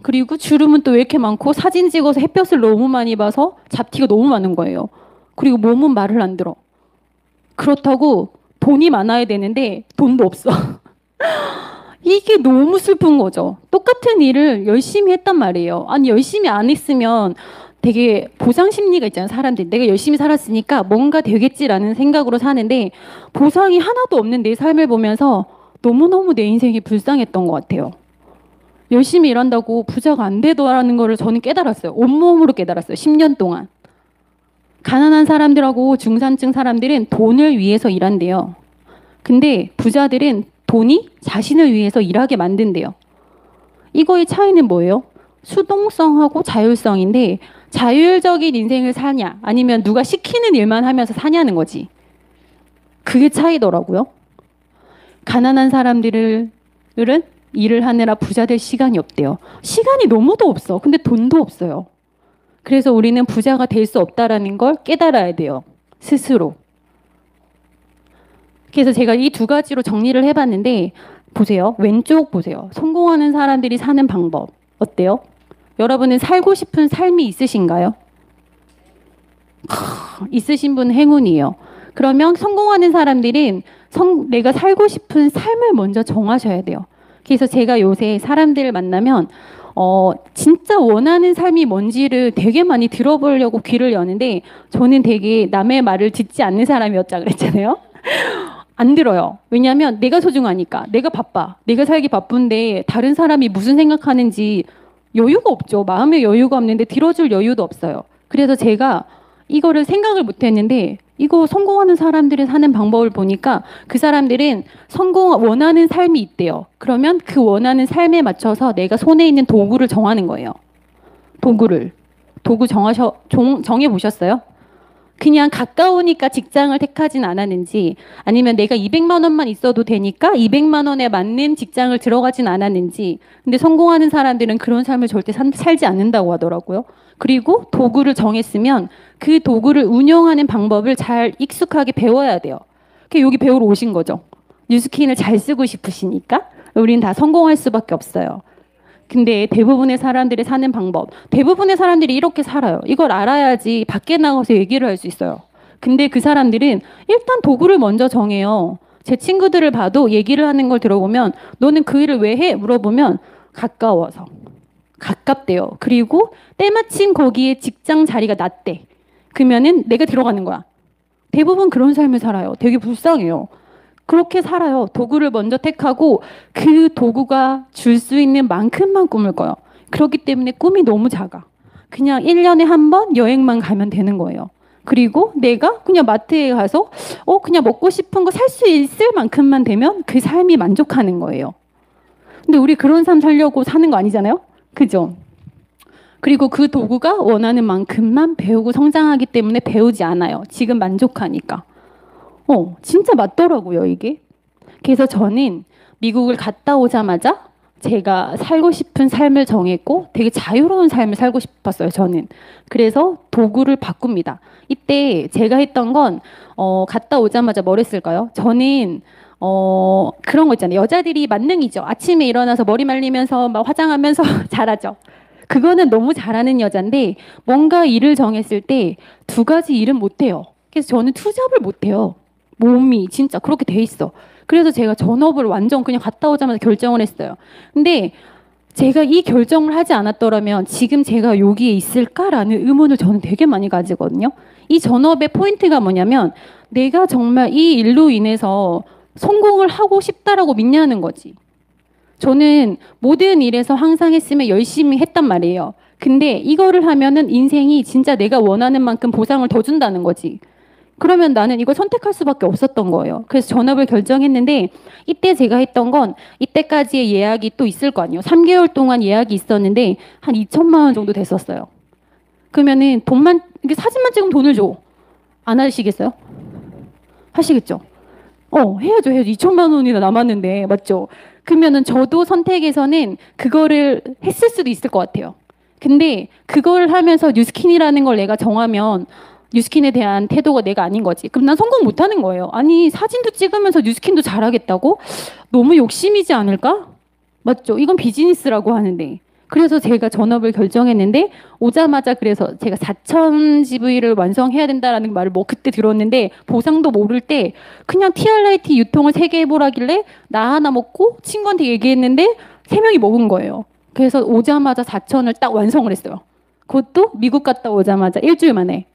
그리고 주름은 또 왜 이렇게 많고 사진 찍어서 햇볕을 너무 많이 봐서 잡티가 너무 많은 거예요. 그리고 몸은 말을 안 들어. 그렇다고 돈이 많아야 되는데 돈도 없어. 이게 너무 슬픈 거죠. 똑같은 일을 열심히 했단 말이에요. 아니 열심히 안 했으면 되게 보상 심리가 있잖아요. 사람들이 내가 열심히 살았으니까 뭔가 되겠지라는 생각으로 사는데 보상이 하나도 없는 내 삶을 보면서 너무너무 내 인생이 불쌍했던 것 같아요. 열심히 일한다고 부자가 안 되더라는 거를 저는 깨달았어요. 온몸으로 깨달았어요. 10년 동안. 가난한 사람들하고 중산층 사람들은 돈을 위해서 일한대요. 근데 부자들은 돈이 자신을 위해서 일하게 만든대요. 이거의 차이는 뭐예요? 수동성하고 자율성인데 자율적인 인생을 사냐 아니면 누가 시키는 일만 하면서 사냐는 거지. 그게 차이더라고요. 가난한 사람들은 일을 하느라 부자 될 시간이 없대요. 시간이 너무도 없어. 근데 돈도 없어요. 그래서 우리는 부자가 될 수 없다라는 걸 깨달아야 돼요. 스스로. 그래서 제가 이 2가지로 정리를 해봤는데 보세요. 왼쪽 보세요. 성공하는 사람들이 사는 방법. 어때요? 여러분은 살고 싶은 삶이 있으신가요? 있으신 분은 행운이에요. 그러면 성공하는 사람들은 내가 살고 싶은 삶을 먼저 정하셔야 돼요. 그래서 제가 요새 사람들을 만나면 진짜 원하는 삶이 뭔지를 되게 많이 들어보려고 귀를 여는데 저는 되게 남의 말을 듣지 않는 사람이었자 그랬잖아요. 안 들어요. 왜냐하면 내가 소중하니까. 내가 바빠. 내가 살기 바쁜데 다른 사람이 무슨 생각하는지 여유가 없죠. 마음의 여유가 없는데 들어줄 여유도 없어요. 그래서 제가 이거를 생각을 못했는데 이거 성공하는 사람들이 사는 방법을 보니까 그 사람들은 원하는 삶이 있대요. 그러면 그 원하는 삶에 맞춰서 내가 손에 있는 도구를 정하는 거예요. 도구 정해보셨어요? 그냥 가까우니까 직장을 택하진 않았는지, 아니면 내가 200만 원만 있어도 되니까 200만 원에 맞는 직장을 들어가진 않았는지. 근데 성공하는 사람들은 그런 삶을 절대 살지 않는다고 하더라고요. 그리고 도구를 정했으면 그 도구를 운영하는 방법을 잘 익숙하게 배워야 돼요. 여기 배우러 오신 거죠. 뉴스킨을 잘 쓰고 싶으시니까 우린 다 성공할 수밖에 없어요. 근데 대부분의 사람들이 사는 방법, 대부분의 사람들이 이렇게 살아요. 이걸 알아야지 밖에 나가서 얘기를 할 수 있어요. 근데 그 사람들은 일단 도구를 먼저 정해요. 제 친구들을 봐도 얘기를 하는 걸 들어보면 너는 그 일을 왜 해? 물어보면 가까워서. 가깝대요. 그리고 때마침 거기에 직장 자리가 낮대. 그러면은 내가 들어가는 거야. 대부분 그런 삶을 살아요. 되게 불쌍해요. 그렇게 살아요. 도구를 먼저 택하고 그 도구가 줄 수 있는 만큼만 꿈을 꿔요. 그렇기 때문에 꿈이 너무 작아. 그냥 1년에 한 번 여행만 가면 되는 거예요. 그리고 내가 그냥 마트에 가서 그냥 먹고 싶은 거 살 수 있을 만큼만 되면 그 삶이 만족하는 거예요. 근데 우리 그런 삶 살려고 사는 거 아니잖아요? 그죠? 그리고 그 도구가 원하는 만큼만 배우고 성장하기 때문에 배우지 않아요. 지금 만족하니까. 진짜 맞더라고요, 이게. 그래서 저는 미국을 갔다 오자마자 제가 살고 싶은 삶을 정했고 되게 자유로운 삶을 살고 싶었어요, 저는. 그래서 도구를 바꿉니다. 이때 제가 했던 건 갔다 오자마자 뭘 했을까요? 저는 그런 거 있잖아요. 여자들이 만능이죠. 아침에 일어나서 머리 말리면서 막 화장하면서 잘하죠. 그거는 너무 잘하는 여잔데 뭔가 일을 정했을 때 두 가지 일은 못해요. 그래서 저는 투잡을 못해요. 몸이 진짜 그렇게 돼 있어. 그래서 제가 전업을 완전 그냥 갔다 오자마자 결정을 했어요. 근데 제가 이 결정을 하지 않았더라면 지금 제가 여기에 있을까라는 의문을 저는 되게 많이 가지거든요. 이 전업의 포인트가 뭐냐면 내가 정말 이 일로 인해서 성공을 하고 싶다라고 믿냐는 거지. 저는 모든 일에서 항상 했으면 열심히 했단 말이에요. 근데 이거를 하면은 인생이 진짜 내가 원하는 만큼 보상을 더 준다는 거지. 그러면 나는 이걸 선택할 수밖에 없었던 거예요. 그래서 전업을 결정했는데 이때 제가 했던 건 이때까지의 예약이 또 있을 거 아니에요. 3개월 동안 예약이 있었는데 한 2천만 원 정도 됐었어요. 그러면은 돈만 이게 사진만 찍으면 돈을 줘. 안 하시겠어요? 하시겠죠? 해야죠. 2천만 원이나 남았는데 맞죠? 그러면은 저도 선택에서는 그거를 했을 수도 있을 것 같아요. 근데 그걸 하면서 뉴스킨이라는 걸 내가 정하면 뉴스킨에 대한 태도가 내가 아닌 거지. 그럼 난 성공 못 하는 거예요. 아니, 사진도 찍으면서 뉴스킨도 잘하겠다고? 너무 욕심이지 않을까? 맞죠? 이건 비즈니스라고 하는데. 그래서 제가 전업을 결정했는데 오자마자 그래서 제가 4,000GV를 완성해야 된다라는 말을 뭐 그때 들었는데 보상도 모를 때 그냥 TRIT 유통을 3개 해보라길래 나 하나 먹고 친구한테 얘기했는데 3명이 먹은 거예요. 그래서 오자마자 4,000을 딱 완성을 했어요. 그것도 미국 갔다 오자마자 일주일 만에.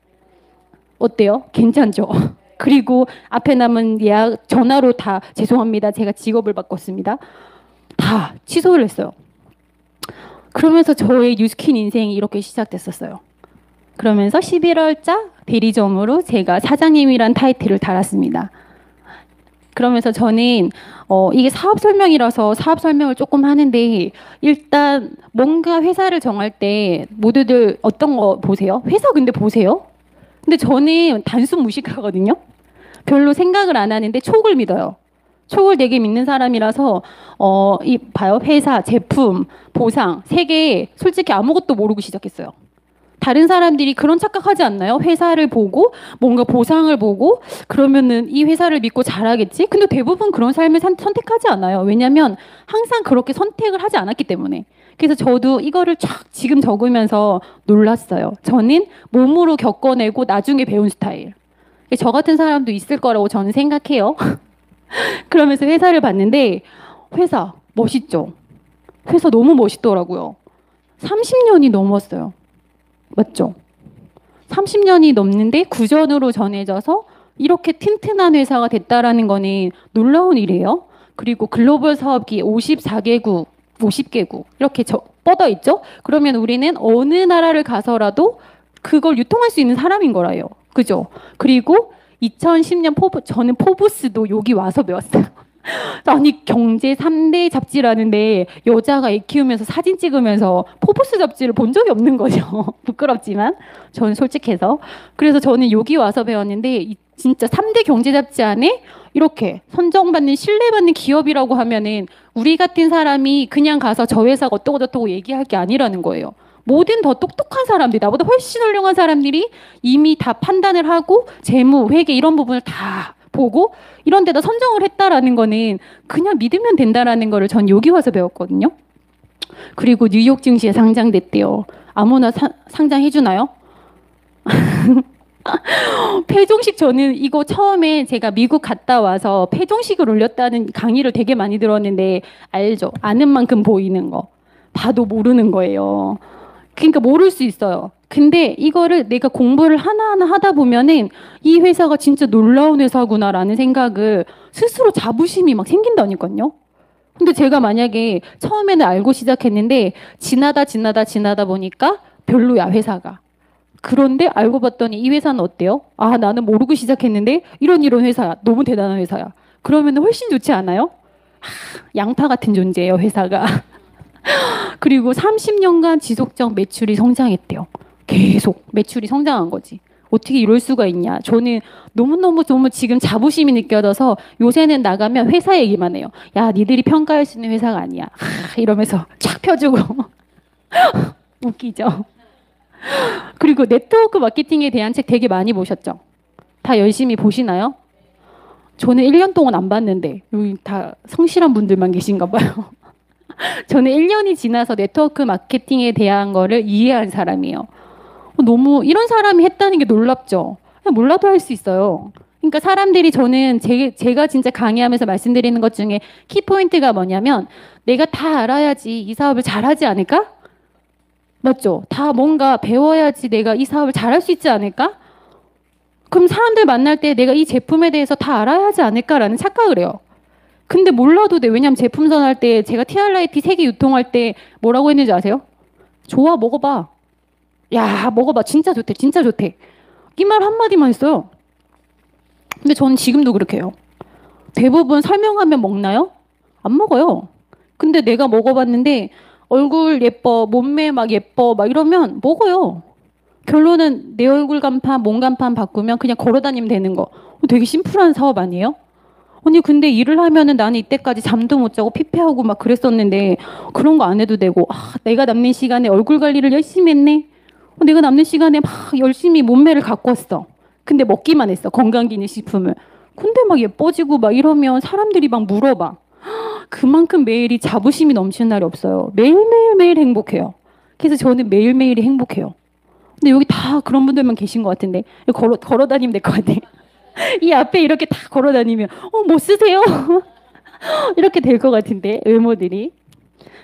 어때요? 괜찮죠? 그리고 앞에 남은 예약 전화로 다 죄송합니다. 제가 직업을 바꿨습니다. 다 취소를 했어요. 그러면서 저의 뉴스킨 인생이 이렇게 시작됐었어요. 그러면서 11월자 대리점으로 제가 사장님이란 타이틀을 달았습니다. 그러면서 저는 이게 사업 설명이라서 사업 설명을 조금 하는데 일단 뭔가 회사를 정할 때 모두들 어떤 거 보세요? 회사 근데 보세요? 근데 저는 단순 무식하거든요. 별로 생각을 안 하는데 촉을 믿어요. 촉을 되게 믿는 사람이라서 이 봐요. 회사, 제품, 보상 3개 솔직히 아무것도 모르고 시작했어요. 다른 사람들이 그런 착각하지 않나요? 회사를 보고 뭔가 보상을 보고 그러면은 이 회사를 믿고 잘하겠지? 근데 대부분 그런 삶을 선택하지 않아요. 왜냐면 항상 그렇게 선택을 하지 않았기 때문에. 그래서 저도 이거를 쫙 지금 적으면서 놀랐어요. 저는 몸으로 겪어내고 나중에 배운 스타일. 저 같은 사람도 있을 거라고 저는 생각해요. 그러면서 회사를 봤는데 회사 멋있죠? 회사 너무 멋있더라고요. 30년이 넘었어요. 맞죠? 30년이 넘는데 구전으로 전해져서 이렇게 튼튼한 회사가 됐다라는 거는 놀라운 일이에요. 그리고 글로벌 사업기 54개국, 50개국 이렇게 뻗어 있죠? 그러면 우리는 어느 나라를 가서라도 그걸 유통할 수 있는 사람인 거라요. 그죠? 그리고 2010년 저는 포브스도 여기 와서 배웠어요. 아니 경제 3대 잡지라는데 여자가 애 키우면서 사진 찍으면서 포브스 잡지를 본 적이 없는 거죠. 부끄럽지만 저는 솔직해서. 그래서 저는 여기 와서 배웠는데 진짜 3대 경제 잡지 안에 이렇게 선정받는 신뢰받는 기업이라고 하면은 우리 같은 사람이 그냥 가서 저 회사가 어떠고 저떠고 얘기할 게 아니라는 거예요. 모든 더 똑똑한 사람들이 나보다 훨씬 훌륭한 사람들이 이미 다 판단을 하고 재무, 회계 이런 부분을 다 보고 이런 데다 선정을 했다라는 거는 그냥 믿으면 된다라는 거를 전 여기 와서 배웠거든요. 그리고 뉴욕 증시에 상장됐대요. 아무나 상장해 주나요? 폐종식 저는 이거 처음에 제가 미국 갔다 와서 폐종식을 올렸다는 강의를 되게 많이 들었는데 알죠? 아는 만큼 보이는 거. 봐도 모르는 거예요. 그러니까 모를 수 있어요. 근데 이거를 내가 공부를 하나하나 하다 보면은 이 회사가 진짜 놀라운 회사구나라는 생각을 스스로 자부심이 막 생긴다니까요. 근데 제가 만약에 처음에는 알고 시작했는데 지나다 보니까 별로야, 회사가. 그런데 알고 봤더니 이 회사는 어때요? 아, 나는 모르고 시작했는데 이런 회사야. 너무 대단한 회사야. 그러면 훨씬 좋지 않아요? 양파 같은 존재예요, 회사가. 그리고 30년간 지속적 매출이 성장했대요. 계속 매출이 성장한 거지. 어떻게 이럴 수가 있냐. 저는 너무 지금 자부심이 느껴져서 요새는 나가면 회사 얘기만 해요. 야, 니들이 평가할 수 있는 회사가 아니야. 이러면서 쫙 펴주고. 웃기죠. 그리고 네트워크 마케팅에 대한 책 되게 많이 보셨죠? 다 열심히 보시나요? 저는 1년 동안 안 봤는데 여기 다 성실한 분들만 계신가 봐요. 저는 1년이 지나서 네트워크 마케팅에 대한 거를 이해한 사람이에요. 너무 이런 사람이 했다는 게 놀랍죠. 그냥 몰라도 할 수 있어요. 그러니까 사람들이 저는 제가 진짜 강의하면서 말씀드리는 것 중에 키포인트가 뭐냐면 내가 다 알아야지 이 사업을 잘하지 않을까? 맞죠? 다 뭔가 배워야지 내가 이 사업을 잘할 수 있지 않을까? 그럼 사람들 만날 때 내가 이 제품에 대해서 다 알아야 하지 않을까라는 착각을 해요. 근데 몰라도 돼. 왜냐면 제품 선할 때 제가 티알라이티 3개 유통할 때 뭐라고 했는지 아세요? 좋아, 먹어봐. 야, 먹어봐. 진짜 좋대. 진짜 좋대. 이 말 한마디만 했어요. 근데 저는 지금도 그렇게 해요. 대부분 설명하면 먹나요? 안 먹어요. 근데 내가 먹어봤는데 얼굴 예뻐, 몸매 막 예뻐, 막 이러면 먹어요. 결론은 내 얼굴 간판, 몸 간판 바꾸면 그냥 걸어다니면 되는 거. 되게 심플한 사업 아니에요? 아니 근데 일을 하면은 나는 이때까지 잠도 못 자고 피폐하고 막 그랬었는데 그런 거 안 해도 되고 내가 남는 시간에 얼굴 관리를 열심히 했네. 내가 남는 시간에 막 열심히 몸매를 가꿨어. 근데 먹기만 했어. 건강기능식품을. 근데 막 예뻐지고 막 이러면 사람들이 막 물어봐. 그만큼 매일이 자부심이 넘치는 날이 없어요. 매일 행복해요. 그래서 저는 매일매일이 행복해요. 근데 여기 다 그런 분들만 계신 것 같은데 걸어 다니면 될 것 같아. 이 앞에 이렇게 다 걸어 다니면 뭐 쓰세요? 이렇게 될 것 같은데 외모들이.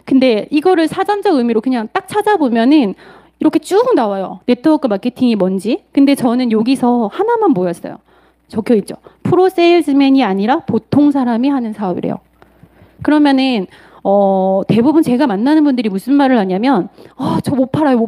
근데 이거를 사전적 의미로 그냥 딱 찾아보면은 이렇게 쭉 나와요. 네트워크 마케팅이 뭔지. 근데 저는 여기서 하나만 보였어요. 적혀 있죠. 프로 세일즈맨이 아니라 보통 사람이 하는 사업이래요. 그러면은 대부분 제가 만나는 분들이 무슨 말을 하냐면 저 못 팔아요.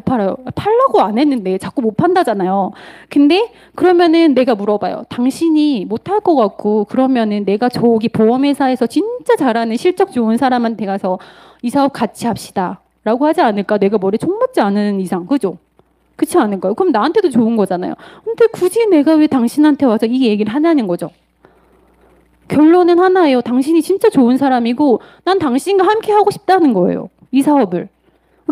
팔라고 안 했는데 자꾸 못 판다잖아요. 근데 그러면은 내가 물어봐요. 당신이 못 할 것 같고 그러면은 내가 저기 보험회사에서 진짜 잘하는 실적 좋은 사람한테 가서 이 사업 같이 합시다 라고 하지 않을까? 내가 머리 총 맞지 않은 이상. 그죠? 그렇지 않을까요? 그럼 나한테도 좋은 거잖아요. 근데 굳이 내가 왜 당신한테 와서 이 얘기를 하냐는 거죠. 결론은 하나예요. 당신이 진짜 좋은 사람이고 난 당신과 함께 하고 싶다는 거예요. 이 사업을.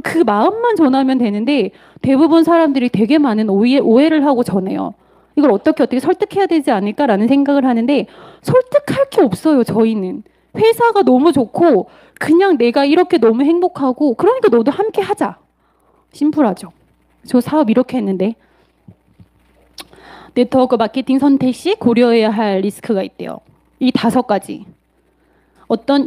그 마음만 전하면 되는데 대부분 사람들이 되게 많은 오해를 하고 전해요. 이걸 어떻게 설득해야 되지 않을까라는 생각을 하는데 설득할 게 없어요. 저희는. 회사가 너무 좋고 그냥 내가 이렇게 너무 행복하고 그러니까 너도 함께 하자. 심플하죠. 저 사업 이렇게 했는데 네트워크 마케팅 선택 시 고려해야 할 리스크가 있대요. 이 5가지.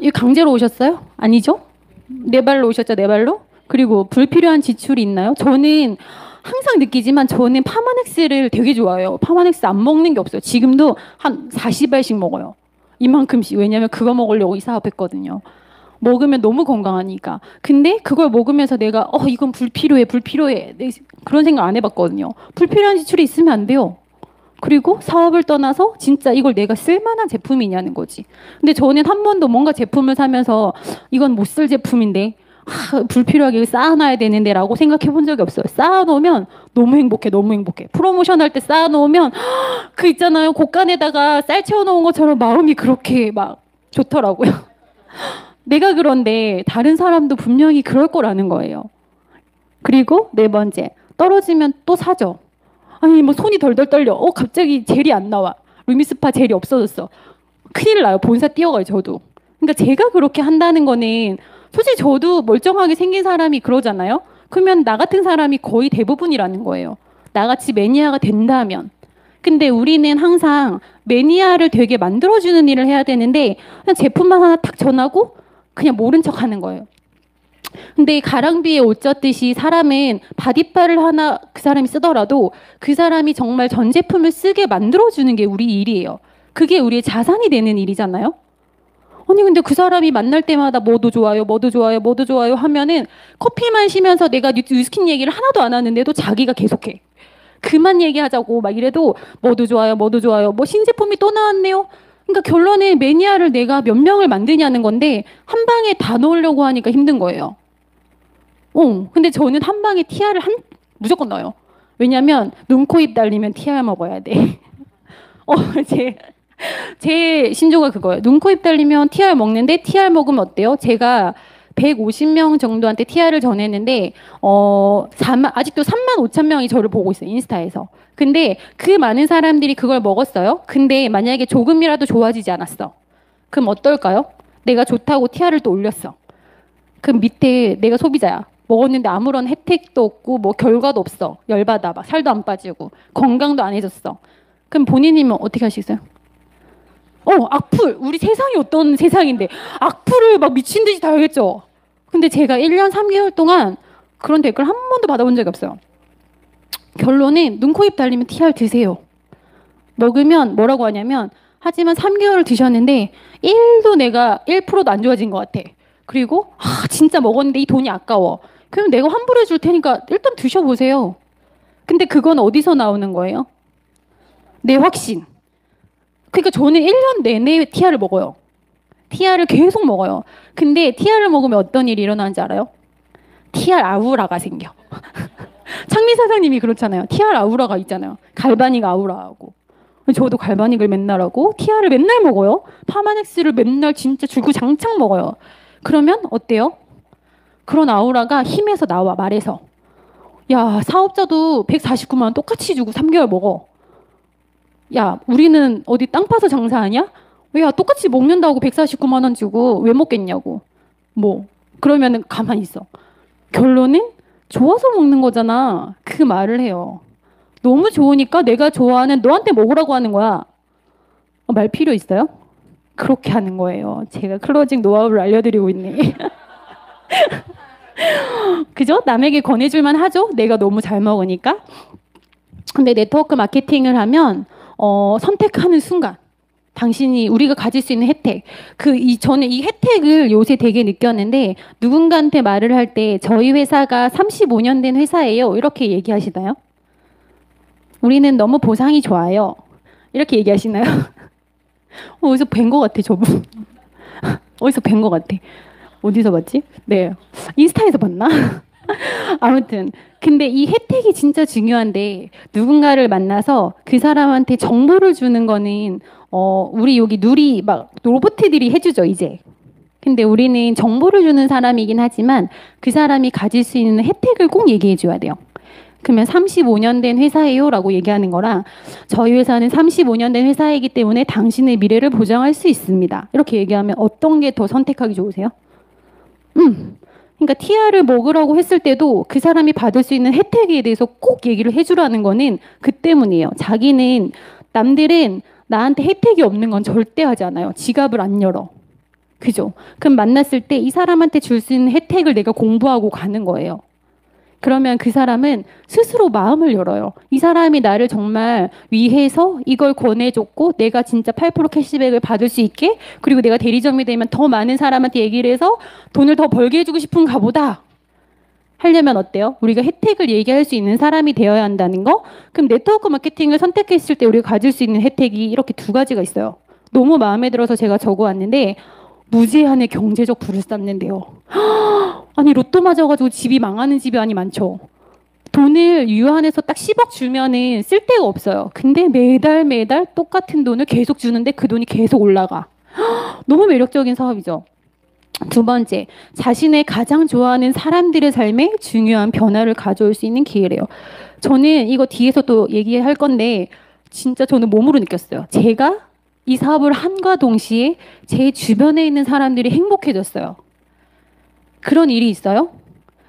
이 강제로 오셨어요? 아니죠? 네 발로 오셨죠? 네 발로? 그리고 불필요한 지출이 있나요? 저는 항상 느끼지만 저는 파마넥스를 되게 좋아해요. 파마넥스 안 먹는 게 없어요. 지금도 한 40알씩 먹어요. 이만큼씩. 왜냐면 그거 먹으려고 이 사업했거든요. 먹으면 너무 건강하니까. 근데 그걸 먹으면서 내가 이건 불필요해. 그런 생각 안 해봤거든요. 불필요한 지출이 있으면 안 돼요. 그리고 사업을 떠나서 진짜 이걸 내가 쓸만한 제품이냐는 거지. 근데 저는 한 번도 뭔가 제품을 사면서 이건 못 쓸 제품인데 불필요하게 쌓아놔야 되는데 라고 생각해 본 적이 없어요. 쌓아놓으면 너무 행복해, 너무 행복해. 프로모션 할 때 쌓아놓으면 그 있잖아요. 곳간에다가 쌀 채워놓은 것처럼 마음이 그렇게 막 좋더라고요. 내가 그런데 다른 사람도 분명히 그럴 거라는 거예요. 그리고 네 번째, 떨어지면 또 사죠. 아니 뭐 손이 덜덜 떨려. 갑자기 젤이 안 나와. 루미스파 젤이 없어졌어. 큰일 나요. 본사 뛰어가요 저도. 그러니까 제가 그렇게 한다는 거는 솔직히 저도 멀쩡하게 생긴 사람이 그러잖아요. 그러면 나 같은 사람이 거의 대부분이라는 거예요. 나같이 매니아가 된다면. 근데 우리는 항상 매니아를 되게 만들어주는 일을 해야 되는데 그냥 제품만 하나 탁 전하고 그냥 모른 척 하는 거예요. 근데 가랑비에 옷 젖듯이 사람은 바디바를 하나 그 사람이 쓰더라도 그 사람이 정말 전 제품을 쓰게 만들어주는 게 우리 일이에요. 그게 우리의 자산이 되는 일이잖아요. 아니 근데 그 사람이 만날 때마다 뭐도 좋아요, 뭐도 좋아요, 뭐도 좋아요 하면은 커피 마시면서 내가 뉴스킨 얘기를 하나도 안 하는데도 자기가 계속해. 그만 얘기하자고 막 이래도 뭐도 좋아요, 뭐도 좋아요, 뭐 신제품이 또 나왔네요. 그러니까 결론에 매니아를 내가 몇 명을 만드냐는 건데 한 방에 다 넣으려고 하니까 힘든 거예요. 근데 저는 한 방에 TR을 무조건 넣어요. 왜냐면 눈, 코, 입 달리면 TR 먹어야 돼. 제 신조가 그거예요. 눈, 코, 입 달리면 TR 먹는데 TR 먹으면 어때요? 제가 150명 정도한테 TR을 전했는데 아직도 3만 5천 명이 저를 보고 있어요. 인스타에서. 근데 그 많은 사람들이 그걸 먹었어요. 근데 만약에 조금이라도 좋아지지 않았어. 그럼 어떨까요? 내가 좋다고 TR을 또 올렸어. 그럼 밑에 내가 소비자야. 먹었는데 아무런 혜택도 없고 뭐 결과도 없어. 열받아. 막 살도 안 빠지고 건강도 안 해줬어. 그럼 본인이면 어떻게 하시겠어요? 악플. 우리 세상이 어떤 세상인데 악플을 막 미친 듯이 달겠죠. 근데 제가 1년 3개월 동안 그런 댓글 한 번도 받아본 적이 없어요. 결론은 눈, 코, 입 달리면 TR 드세요. 먹으면 뭐라고 하냐면 하지만 3개월을 드셨는데 1도 내가 1%도 안 좋아진 것 같아. 그리고 진짜 먹었는데 이 돈이 아까워. 그럼 내가 환불해 줄 테니까 일단 드셔보세요. 근데 그건 어디서 나오는 거예요? 내 확신. 그러니까 저는 1년 내내 TR을 먹어요. TR을 계속 먹어요. 근데 TR을 먹으면 어떤 일이 일어나는지 알아요? TR 아우라가 생겨. 창리 사장님이 그렇잖아요. TR 아우라가 있잖아요. 갈바닉 아우라하고. 저도 갈바닉을 맨날 하고 TR을 맨날 먹어요. 파마넥스를 맨날 진짜 주구장창 먹어요. 그러면 어때요? 그런 아우라가 힘에서 나와. 말에서. 야, 사업자도 149만 원 똑같이 주고 3개월 먹어. 야, 우리는 어디 땅 파서 장사하냐? 야, 똑같이 먹는다고 149만 원 주고 왜 먹겠냐고. 그러면은 가만히 있어. 결론은 좋아서 먹는 거잖아. 그 말을 해요. 너무 좋으니까 내가 좋아하는 너한테 먹으라고 하는 거야. 말 필요 있어요? 그렇게 하는 거예요. 제가 클로징 노하우를 알려드리고 있네. 그죠? 남에게 권해줄만 하죠? 내가 너무 잘 먹으니까. 근데 네트워크 마케팅을 하면 선택하는 순간 우리가 가질 수 있는 혜택. 저는 이 혜택을 요새 되게 느꼈는데 누군가한테 말을 할 때 저희 회사가 35년 된 회사예요. 이렇게 얘기하시나요? 우리는 너무 보상이 좋아요. 이렇게 얘기하시나요? 어디서 뵌 것 같아, 저분. 어디서 뵌 것 같아. 어디서 봤지? 네. 인스타에서 봤나? 아무튼. 근데 이 혜택이 진짜 중요한데 누군가를 만나서 그 사람한테 정보를 주는 거는 우리 여기 누리 막 로봇들이 해주죠, 이제. 근데 우리는 정보를 주는 사람이긴 하지만 그 사람이 가질 수 있는 혜택을 꼭 얘기해 줘야 돼요. 그러면 35년 된 회사예요 라고 얘기하는 거랑 저희 회사는 35년 된 회사이기 때문에 당신의 미래를 보장할 수 있습니다. 이렇게 얘기하면 어떤 게 더 선택하기 좋으세요? 그러니까 TR을 먹으라고 했을 때도 그 사람이 받을 수 있는 혜택에 대해서 꼭 얘기를 해주라는 거는 그 때문이에요. 남들은 나한테 혜택이 없는 건 절대 하지 않아요. 지갑을 안 열어. 그죠? 그럼 만났을 때 이 사람한테 줄 수 있는 혜택을 내가 공부하고 가는 거예요. 그러면 그 사람은 스스로 마음을 열어요. 이 사람이 나를 정말 위해서 이걸 권해줬고 내가 진짜 8% 캐시백을 받을 수 있게 그리고 내가 대리점이 되면 더 많은 사람한테 얘기를 해서 돈을 더 벌게 해주고 싶은가 보다. 하려면 어때요? 우리가 혜택을 얘기할 수 있는 사람이 되어야 한다는 거? 그럼 네트워크 마케팅을 선택했을 때 우리가 가질 수 있는 혜택이 이렇게 두 가지가 있어요. 너무 마음에 들어서 제가 적어왔는데 무제한의 경제적 부를 쌓는데요. 아니 로또 맞아가지고 집이 망하는 집이 아니 많죠. 돈을 유한해서 딱 10억 주면은 쓸 데가 없어요. 근데 매달 똑같은 돈을 계속 주는데 그 돈이 계속 올라가. 너무 매력적인 사업이죠. 두 번째, 자신의 가장 좋아하는 사람들의 삶에 중요한 변화를 가져올 수 있는 기회래요. 저는 이거 뒤에서 또 얘기할 건데 진짜 저는 몸으로 느꼈어요. 제가 이 사업을 함과 동시에 제 주변에 있는 사람들이 행복해졌어요. 그런 일이 있어요?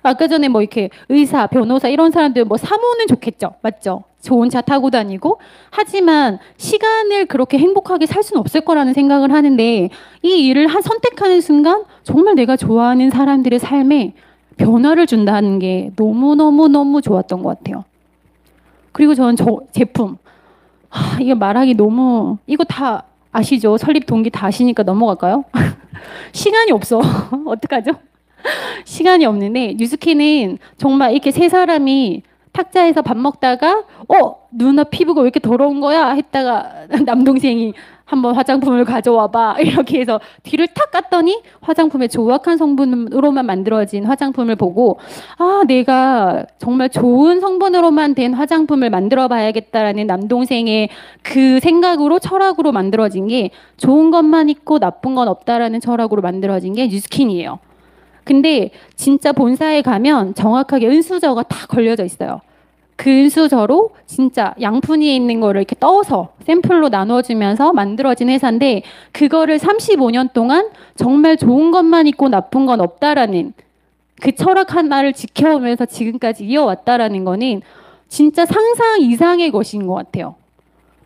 아까 전에 뭐 이렇게 의사, 변호사 이런 사람들 뭐 사모는 좋겠죠. 맞죠? 좋은 차 타고 다니고. 하지만 시간을 그렇게 행복하게 살 수는 없을 거라는 생각을 하는데 이 일을 선택하는 순간 정말 내가 좋아하는 사람들의 삶에 변화를 준다는 게 너무너무너무 좋았던 것 같아요. 그리고 저는 저 제품. 이게 말하기 너무 이거 다 아시죠? 설립 동기 다 아시니까 넘어갈까요? 시간이 없어. 어떡하죠? 시간이 없는데 뉴스키는 정말 이렇게 세 사람이 탁자에서 밥 먹다가 누나 피부가 왜 이렇게 더러운 거야 했다가 남동생이 한번 화장품을 가져와 봐 이렇게 해서 뒤를 탁 깠더니 화장품의 조악한 성분으로만 만들어진 화장품을 보고 내가 정말 좋은 성분으로만 된 화장품을 만들어 봐야겠다라는 남동생의 그 생각으로 철학으로 만들어진 게 좋은 것만 있고 나쁜 건 없다라는 철학으로 만들어진 게 뉴스킨이에요. 근데 진짜 본사에 가면 정확하게 은수저가 다 걸려져 있어요. 그 은수저로 진짜 양푼위에 있는 거를 이렇게 떠서 샘플로 나눠주면서 만들어진 회사인데 그거를 35년 동안 정말 좋은 것만 있고 나쁜 건 없다라는 그 철학 하나를 지켜오면서 지금까지 이어왔다라는 거는 진짜 상상 이상의 것인 것 같아요.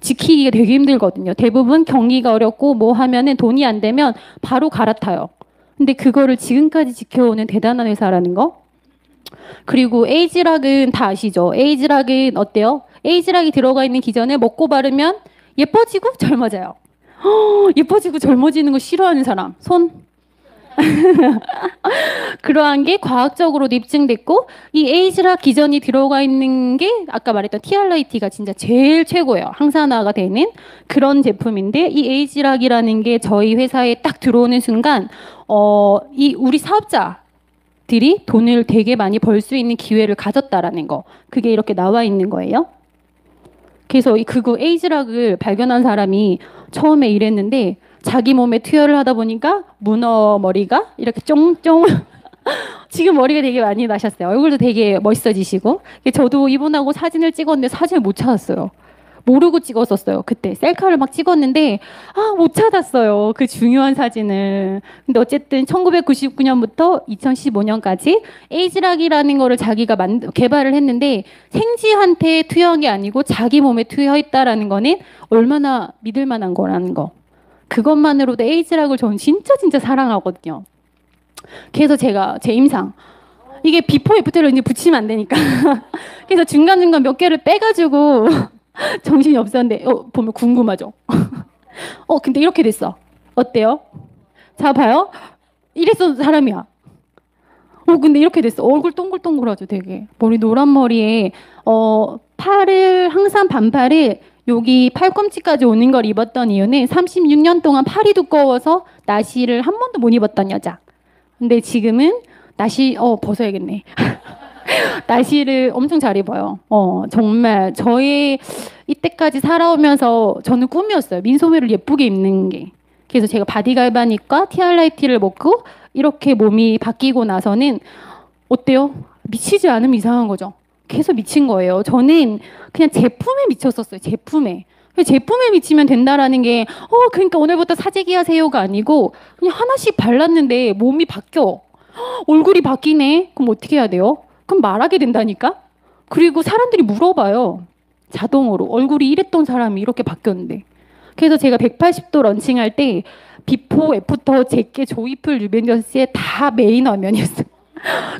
지키기가 되게 힘들거든요. 대부분 경기가 어렵고 뭐 하면은 돈이 안 되면 바로 갈아타요. 근데 그거를 지금까지 지켜오는 대단한 회사라는 거. 그리고 에이지락은 다 아시죠? 에이지락은 어때요? 에이지락이 들어가 있는 기전을 먹고 바르면 예뻐지고 젊어져요. 예뻐지고 젊어지는 거 싫어하는 사람 손. 그러한 게 과학적으로도 입증됐고 이 에이지락 기전이 들어가 있는 게 아까 말했던 티알라이티가 진짜 제일 최고예요. 항산화가 되는 그런 제품인데 이 에이지락이라는 게 저희 회사에 딱 들어오는 순간 이 우리 사업자들이 돈을 되게 많이 벌 수 있는 기회를 가졌다라는 거 그게 이렇게 나와 있는 거예요. 그래서 그거 에이지락을 발견한 사람이 처음에 이랬는데 자기 몸에 투여를 하다 보니까 문어 머리가 이렇게 쫑쫑 지금 머리가 되게 많이 나셨어요. 얼굴도 되게 멋있어지시고 저도 이분하고 사진을 찍었는데 사진을 못 찾았어요. 모르고 찍었었어요. 그때 셀카를 막 찍었는데 못 찾았어요. 그 중요한 사진을. 근데 어쨌든 1999년부터 2015년까지 에이지락이라는 거를 자기가 개발을 했는데 생쥐한테 투여한 게 아니고 자기 몸에 투여했다라는 거는 얼마나 믿을 만한 거라는 거. 그것만으로도 에이지락을 저는 진짜 사랑하거든요. 그래서 제가 제 임상 이게 비포 애프터를 이제 붙이면 안 되니까 그래서 중간중간 몇 개를 빼가지고 정신이 없었는데 보면 궁금하죠. 근데 이렇게 됐어. 어때요? 자 봐요. 이랬어 사람이야. 근데 이렇게 됐어. 얼굴 동글동글하죠 되게. 머리 노란 머리에 팔을 항상 반팔을 여기 팔꿈치까지 오는 걸 입었던 이유는 36년 동안 팔이 두꺼워서 나시를 한 번도 못 입었던 여자. 근데 지금은 나시 벗어야겠네. 나시를 엄청 잘 입어요. 정말 저의 이때까지 살아오면서 저는 꿈이었어요. 민소매를 예쁘게 입는 게. 그래서 제가 바디갈바닉과 티알라이티를 먹고 이렇게 몸이 바뀌고 나서는 어때요? 미치지 않으면 이상한 거죠. 계속 미친 거예요. 저는 그냥 제품에 미쳤었어요. 제품에 미치면 된다라는 게 그러니까 오늘부터 사재기 하세요가 아니고 그냥 하나씩 발랐는데 몸이 바뀌어. 얼굴이 바뀌네. 그럼 어떻게 해야 돼요? 그럼 말하게 된다니까? 그리고 사람들이 물어봐요. 자동으로. 얼굴이 이랬던 사람이 이렇게 바뀌었는데. 그래서 제가 180도 런칭할 때 비포, 애프터, 제게, 조이풀, 뉴벤져스의 다 메인 화면이었어요.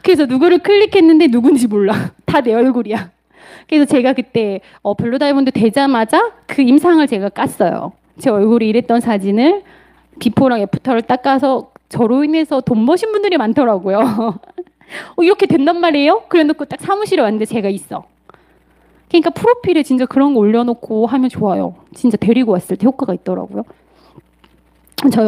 그래서 누구를 클릭했는데 누군지 몰라. 다 내 얼굴이야. 그래서 제가 그때 블루 다이몬드 되자마자 그 임상을 제가 깠어요. 제 얼굴이 이랬던 사진을 비포랑 애프터를 딱 까서 저로 인해서 돈 버신 분들이 많더라고요. 이렇게 된단 말이에요? 그래 놓고 딱 사무실에 왔는데 제가 있어. 그러니까 프로필에 진짜 그런 거 올려놓고 하면 좋아요. 진짜 데리고 왔을 때 효과가 있더라고요. 저희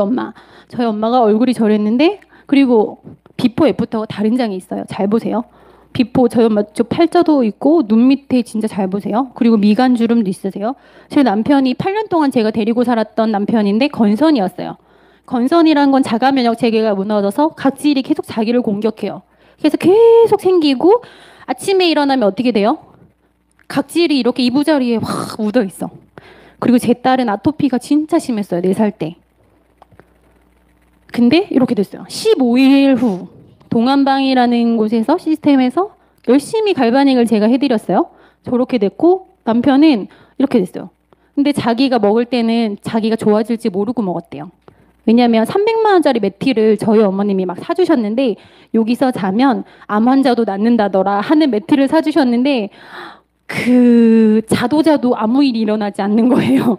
엄마가 얼굴이 저랬는데, 그리고 비포 애프터가 다른 장이 있어요. 잘 보세요. 비포, 저희 엄마 쪽 팔자도 있고 눈 밑에 진짜 잘 보세요. 그리고 미간 주름도 있으세요. 제 남편이 8년 동안 제가 데리고 살았던 남편인데 건선이었어요. 건선이란 건 자가 면역 체계가 무너져서 각질이 계속 자기를 공격해요. 그래서 계속 생기고 아침에 일어나면 어떻게 돼요? 각질이 이렇게 이부자리에 확 묻어 있어. 그리고 제 딸은 아토피가 진짜 심했어요. 4살 때. 근데 이렇게 됐어요. 15일 후 동안방이라는 곳에서 시스템에서 열심히 갈바닉을 제가 해드렸어요. 저렇게 됐고 남편은 이렇게 됐어요. 근데 자기가 먹을 때는 자기가 좋아질지 모르고 먹었대요. 왜냐하면 300만 원짜리 매트를 저희 어머님이 막 사주셨는데 여기서 자면 암 환자도 낫는다더라 하는 매트를 사주셨는데 그 자도 아무 일이 일어나지 않는 거예요.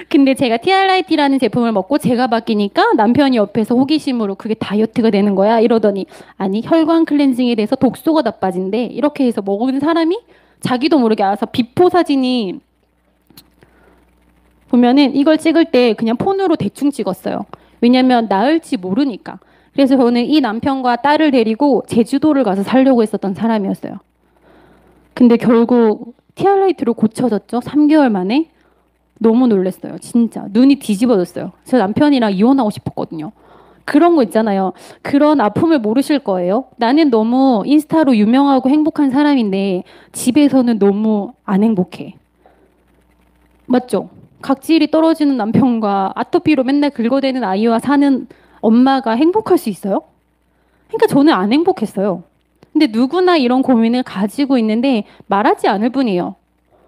근데 제가 티알라이티라는 제품을 먹고 제가 바뀌니까 남편이 옆에서 호기심으로 그게 다이어트가 되는 거야 이러더니 아니 혈관 클렌징에 대해서 독소가 다 빠진대 이렇게 해서 먹은 사람이 자기도 모르게 알아서 비포 사진이 보면은 이걸 찍을 때 그냥 폰으로 대충 찍었어요. 왜냐면 나을지 모르니까. 그래서 저는 이 남편과 딸을 데리고 제주도를 가서 살려고 했었던 사람이었어요. 근데 결국 티알라이트로 고쳐졌죠. 3개월 만에. 너무 놀랐어요. 진짜. 눈이 뒤집어졌어요. 제 남편이랑 이혼하고 싶었거든요. 그런 거 있잖아요. 그런 아픔을 모르실 거예요. 나는 너무 인스타로 유명하고 행복한 사람인데 집에서는 너무 안 행복해. 맞죠? 각질이 떨어지는 남편과 아토피로 맨날 긁어대는 아이와 사는 엄마가 행복할 수 있어요? 그러니까 저는 안 행복했어요. 근데 누구나 이런 고민을 가지고 있는데 말하지 않을 뿐이에요.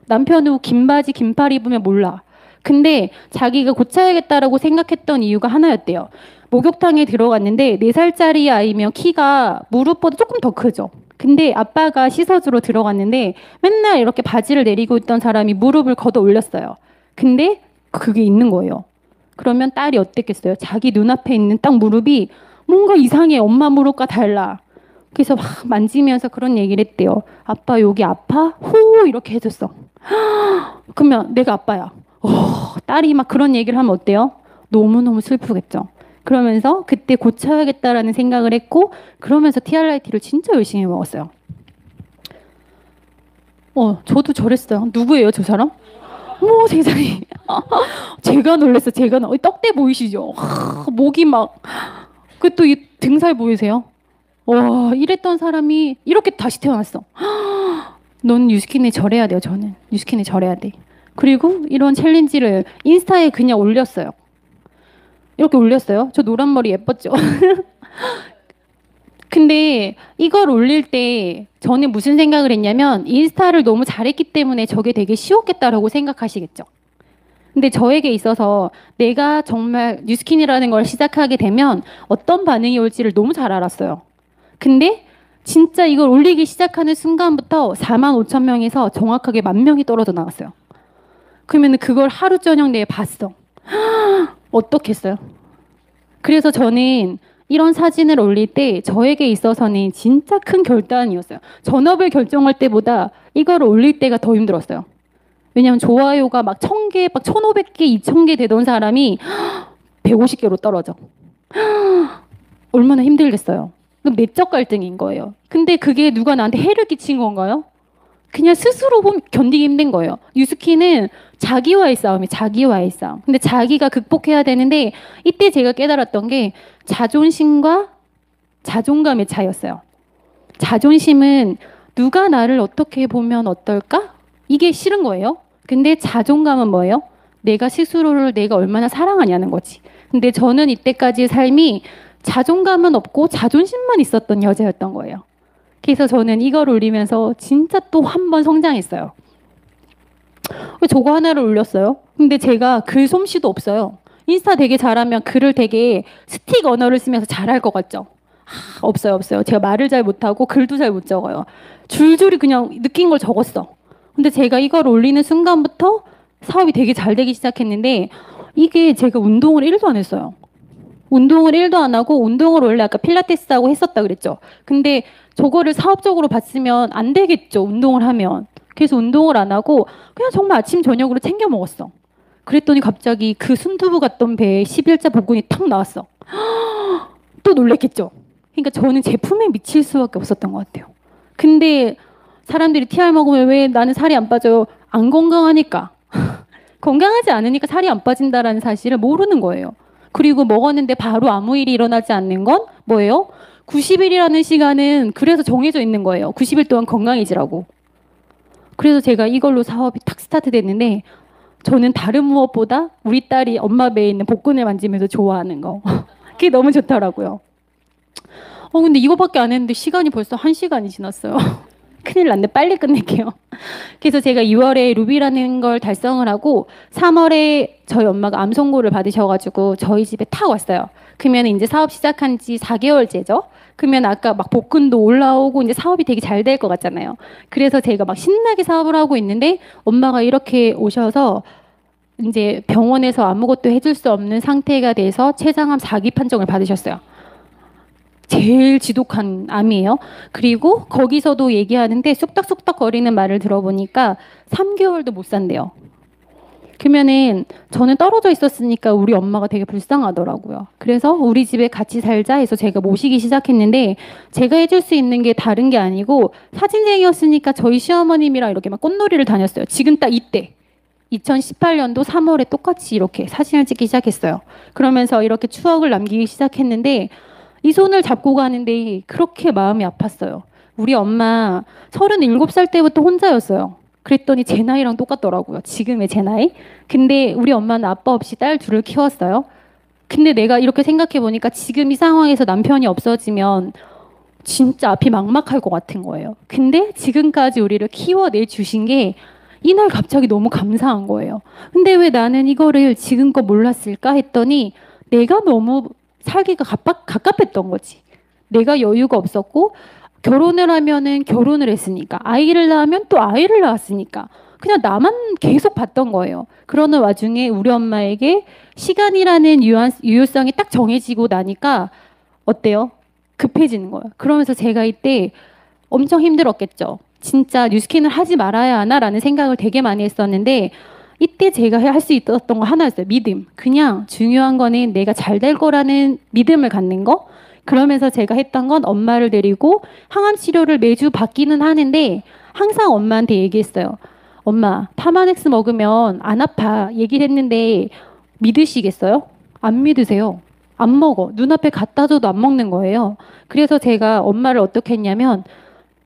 남편은 긴 바지, 긴팔 입으면 몰라. 근데 자기가 고쳐야겠다라고 생각했던 이유가 하나였대요. 목욕탕에 들어갔는데 4살짜리 아이면 키가 무릎보다 조금 더 크죠. 근데 아빠가 씻어주러 들어갔는데 맨날 이렇게 바지를 내리고 있던 사람이 무릎을 걷어 올렸어요. 근데 그게 있는 거예요. 그러면 딸이 어땠겠어요? 자기 눈앞에 있는 딱 무릎이 뭔가 이상해. 엄마 무릎과 달라. 그래서 막 만지면서 그런 얘기를 했대요. 아빠 여기 아파? 호 이렇게 해줬어. 그러면 내가 아빠야. 딸이 막 그런 얘기를 하면 어때요? 너무너무 슬프겠죠. 그러면서 그때 고쳐야겠다라는 생각을 했고 그러면서 티알라이티를 진짜 열심히 먹었어요. 저도 저랬어요. 누구예요 저 사람? 어머 세상에. 제가 놀랐어. 떡대 보이시죠? 목이 막 그 또 이 등살 보이세요? 와 이랬던 사람이 이렇게 다시 태어났어. 넌 뉴스킨에 절해야 돼요. 저는 뉴스킨에 절해야 돼. 그리고 이런 챌린지를 인스타에 그냥 올렸어요. 이렇게 올렸어요. 저 노란 머리 예뻤죠? 근데 이걸 올릴 때 저는 무슨 생각을 했냐면 인스타를 너무 잘했기 때문에 저게 되게 쉬웠겠다라고 생각하시겠죠. 근데 저에게 있어서 내가 정말 뉴스킨이라는 걸 시작하게 되면 어떤 반응이 올지를 너무 잘 알았어요. 근데 진짜 이걸 올리기 시작하는 순간부터 45,000명에서 정확하게 10,000명이 떨어져 나갔어요. 그러면 그걸 하루 저녁 내에 봤어. 어떻겠어요? 그래서 저는 이런 사진을 올릴 때 저에게 있어서는 진짜 큰 결단이었어요. 전업을 결정할 때보다 이걸 올릴 때가 더 힘들었어요. 왜냐하면 좋아요가 막 1,000개, 막 1,500개, 2,000개 되던 사람이 150개로 떨어져. 얼마나 힘들겠어요. 그럼 내적 갈등인 거예요. 근데 그게 누가 나한테 해를 끼친 건가요? 그냥 스스로 견디기 힘든 거예요. 뉴스킨은 자기와의 싸움이에요. 자기와의 싸움. 근데 자기가 극복해야 되는데 이때 제가 깨달았던 게 자존심과 자존감의 차이였어요. 자존심은 누가 나를 어떻게 보면 어떨까? 이게 싫은 거예요. 근데 자존감은 뭐예요? 내가 스스로를 내가 얼마나 사랑하냐는 거지. 근데 저는 이때까지의 삶이 자존감은 없고 자존심만 있었던 여자였던 거예요. 그래서 저는 이걸 올리면서 진짜 또 한 번 성장했어요. 저거 하나를 올렸어요. 근데 제가 글 솜씨도 없어요. 인스타 되게 잘하면 글을 되게 스틱 언어를 쓰면서 잘할 것 같죠? 없어요. 제가 말을 잘 못하고 글도 잘 못 적어요. 줄줄이 그냥 느낀 걸 적었어. 근데 제가 이걸 올리는 순간부터 사업이 되게 잘 되기 시작했는데 이게 제가 운동을 1도 안 했어요. 운동을 1도 안 하고 운동을 원래 아까 필라테스하고 했었다 그랬죠. 근데 저거를 사업적으로 봤으면 안 되겠죠. 운동을 하면. 그래서 운동을 안 하고 그냥 정말 아침 저녁으로 챙겨 먹었어. 그랬더니 갑자기 그 순두부 같던 배에 11자 복근이 탁 나왔어. 또 놀랬겠죠. 그러니까 저는 제품에 미칠 수밖에 없었던 것 같아요. 근데 사람들이 TR 먹으면 왜 나는 살이 안 빠져요? 안 건강하니까. 건강하지 않으니까 살이 안 빠진다라는 사실을 모르는 거예요. 그리고 먹었는데 바로 아무 일이 일어나지 않는 건 뭐예요? 90일이라는 시간은 그래서 정해져 있는 거예요. 90일 동안 건강해지라고. 그래서 제가 이걸로 사업이 탁 스타트 됐는데 저는 다른 무엇보다 우리 딸이 엄마 배에 있는 복근을 만지면서 좋아하는 거. 그게 너무 좋더라고요. 근데 이거밖에 안 했는데 시간이 벌써 1시간이 지났어요. 큰일 났네. 빨리 끝낼게요. 그래서 제가 2월에 루비라는 걸 달성을 하고 3월에 저희 엄마가 암 선고를 받으셔가지고 저희 집에 탁 왔어요. 그러면 이제 사업 시작한 지 4개월째죠. 그러면 아까 막 복근도 올라오고 이제 사업이 되게 잘 될 것 같잖아요. 그래서 제가 막 신나게 사업을 하고 있는데 엄마가 이렇게 오셔서 이제 병원에서 아무것도 해줄 수 없는 상태가 돼서 췌장암 4기 판정을 받으셨어요. 제일 지독한 암이에요. 그리고 거기서도 얘기하는데 쑥덕쑥덕 거리는 말을 들어보니까 3개월도 못 산대요. 그러면은 저는 떨어져 있었으니까 우리 엄마가 되게 불쌍하더라고요. 그래서 우리 집에 같이 살자 해서 제가 모시기 시작했는데 제가 해줄 수 있는 게 다른 게 아니고 사진쟁이였으니까 저희 시어머님이랑 이렇게 막 꽃놀이를 다녔어요. 지금 딱 이때. 2018년도 3월에 똑같이 이렇게 사진을 찍기 시작했어요. 그러면서 이렇게 추억을 남기기 시작했는데 이 손을 잡고 가는데 그렇게 마음이 아팠어요. 우리 엄마 37살 때부터 혼자였어요. 그랬더니 제 나이랑 똑같더라고요. 지금의 제 나이. 근데 우리 엄마는 아빠 없이 딸 둘을 키웠어요. 근데 내가 이렇게 생각해 보니까 지금 이 상황에서 남편이 없어지면 진짜 앞이 막막할 것 같은 거예요. 근데 지금까지 우리를 키워내 주신 게 이날 갑자기 너무 감사한 거예요. 근데 왜 나는 이거를 지금껏 몰랐을까 했더니 내가 너무 살기가 갑갑했던 거지. 내가 여유가 없었고 결혼을 하면은 결혼을 했으니까 아이를 낳으면 또 아이를 낳았으니까 그냥 나만 계속 봤던 거예요. 그러는 와중에 우리 엄마에게 시간이라는 유효성이 딱 정해지고 나니까 어때요? 급해지는 거예요. 그러면서 제가 이때 엄청 힘들었겠죠. 진짜 뉴스킨을 하지 말아야 하나라는 생각을 되게 많이 했었는데 이때 제가 할 수 있었던 거 하나였어요. 믿음. 그냥 중요한 거는 내가 잘 될 거라는 믿음을 갖는 거. 그러면서 제가 했던 건 엄마를 데리고 항암 치료를 매주 받기는 하는데 항상 엄마한테 얘기했어요. 엄마, 파마넥스 먹으면 안 아파. 얘기를 했는데 믿으시겠어요? 안 믿으세요. 안 먹어. 눈앞에 갖다 줘도 안 먹는 거예요. 그래서 제가 엄마를 어떻게 했냐면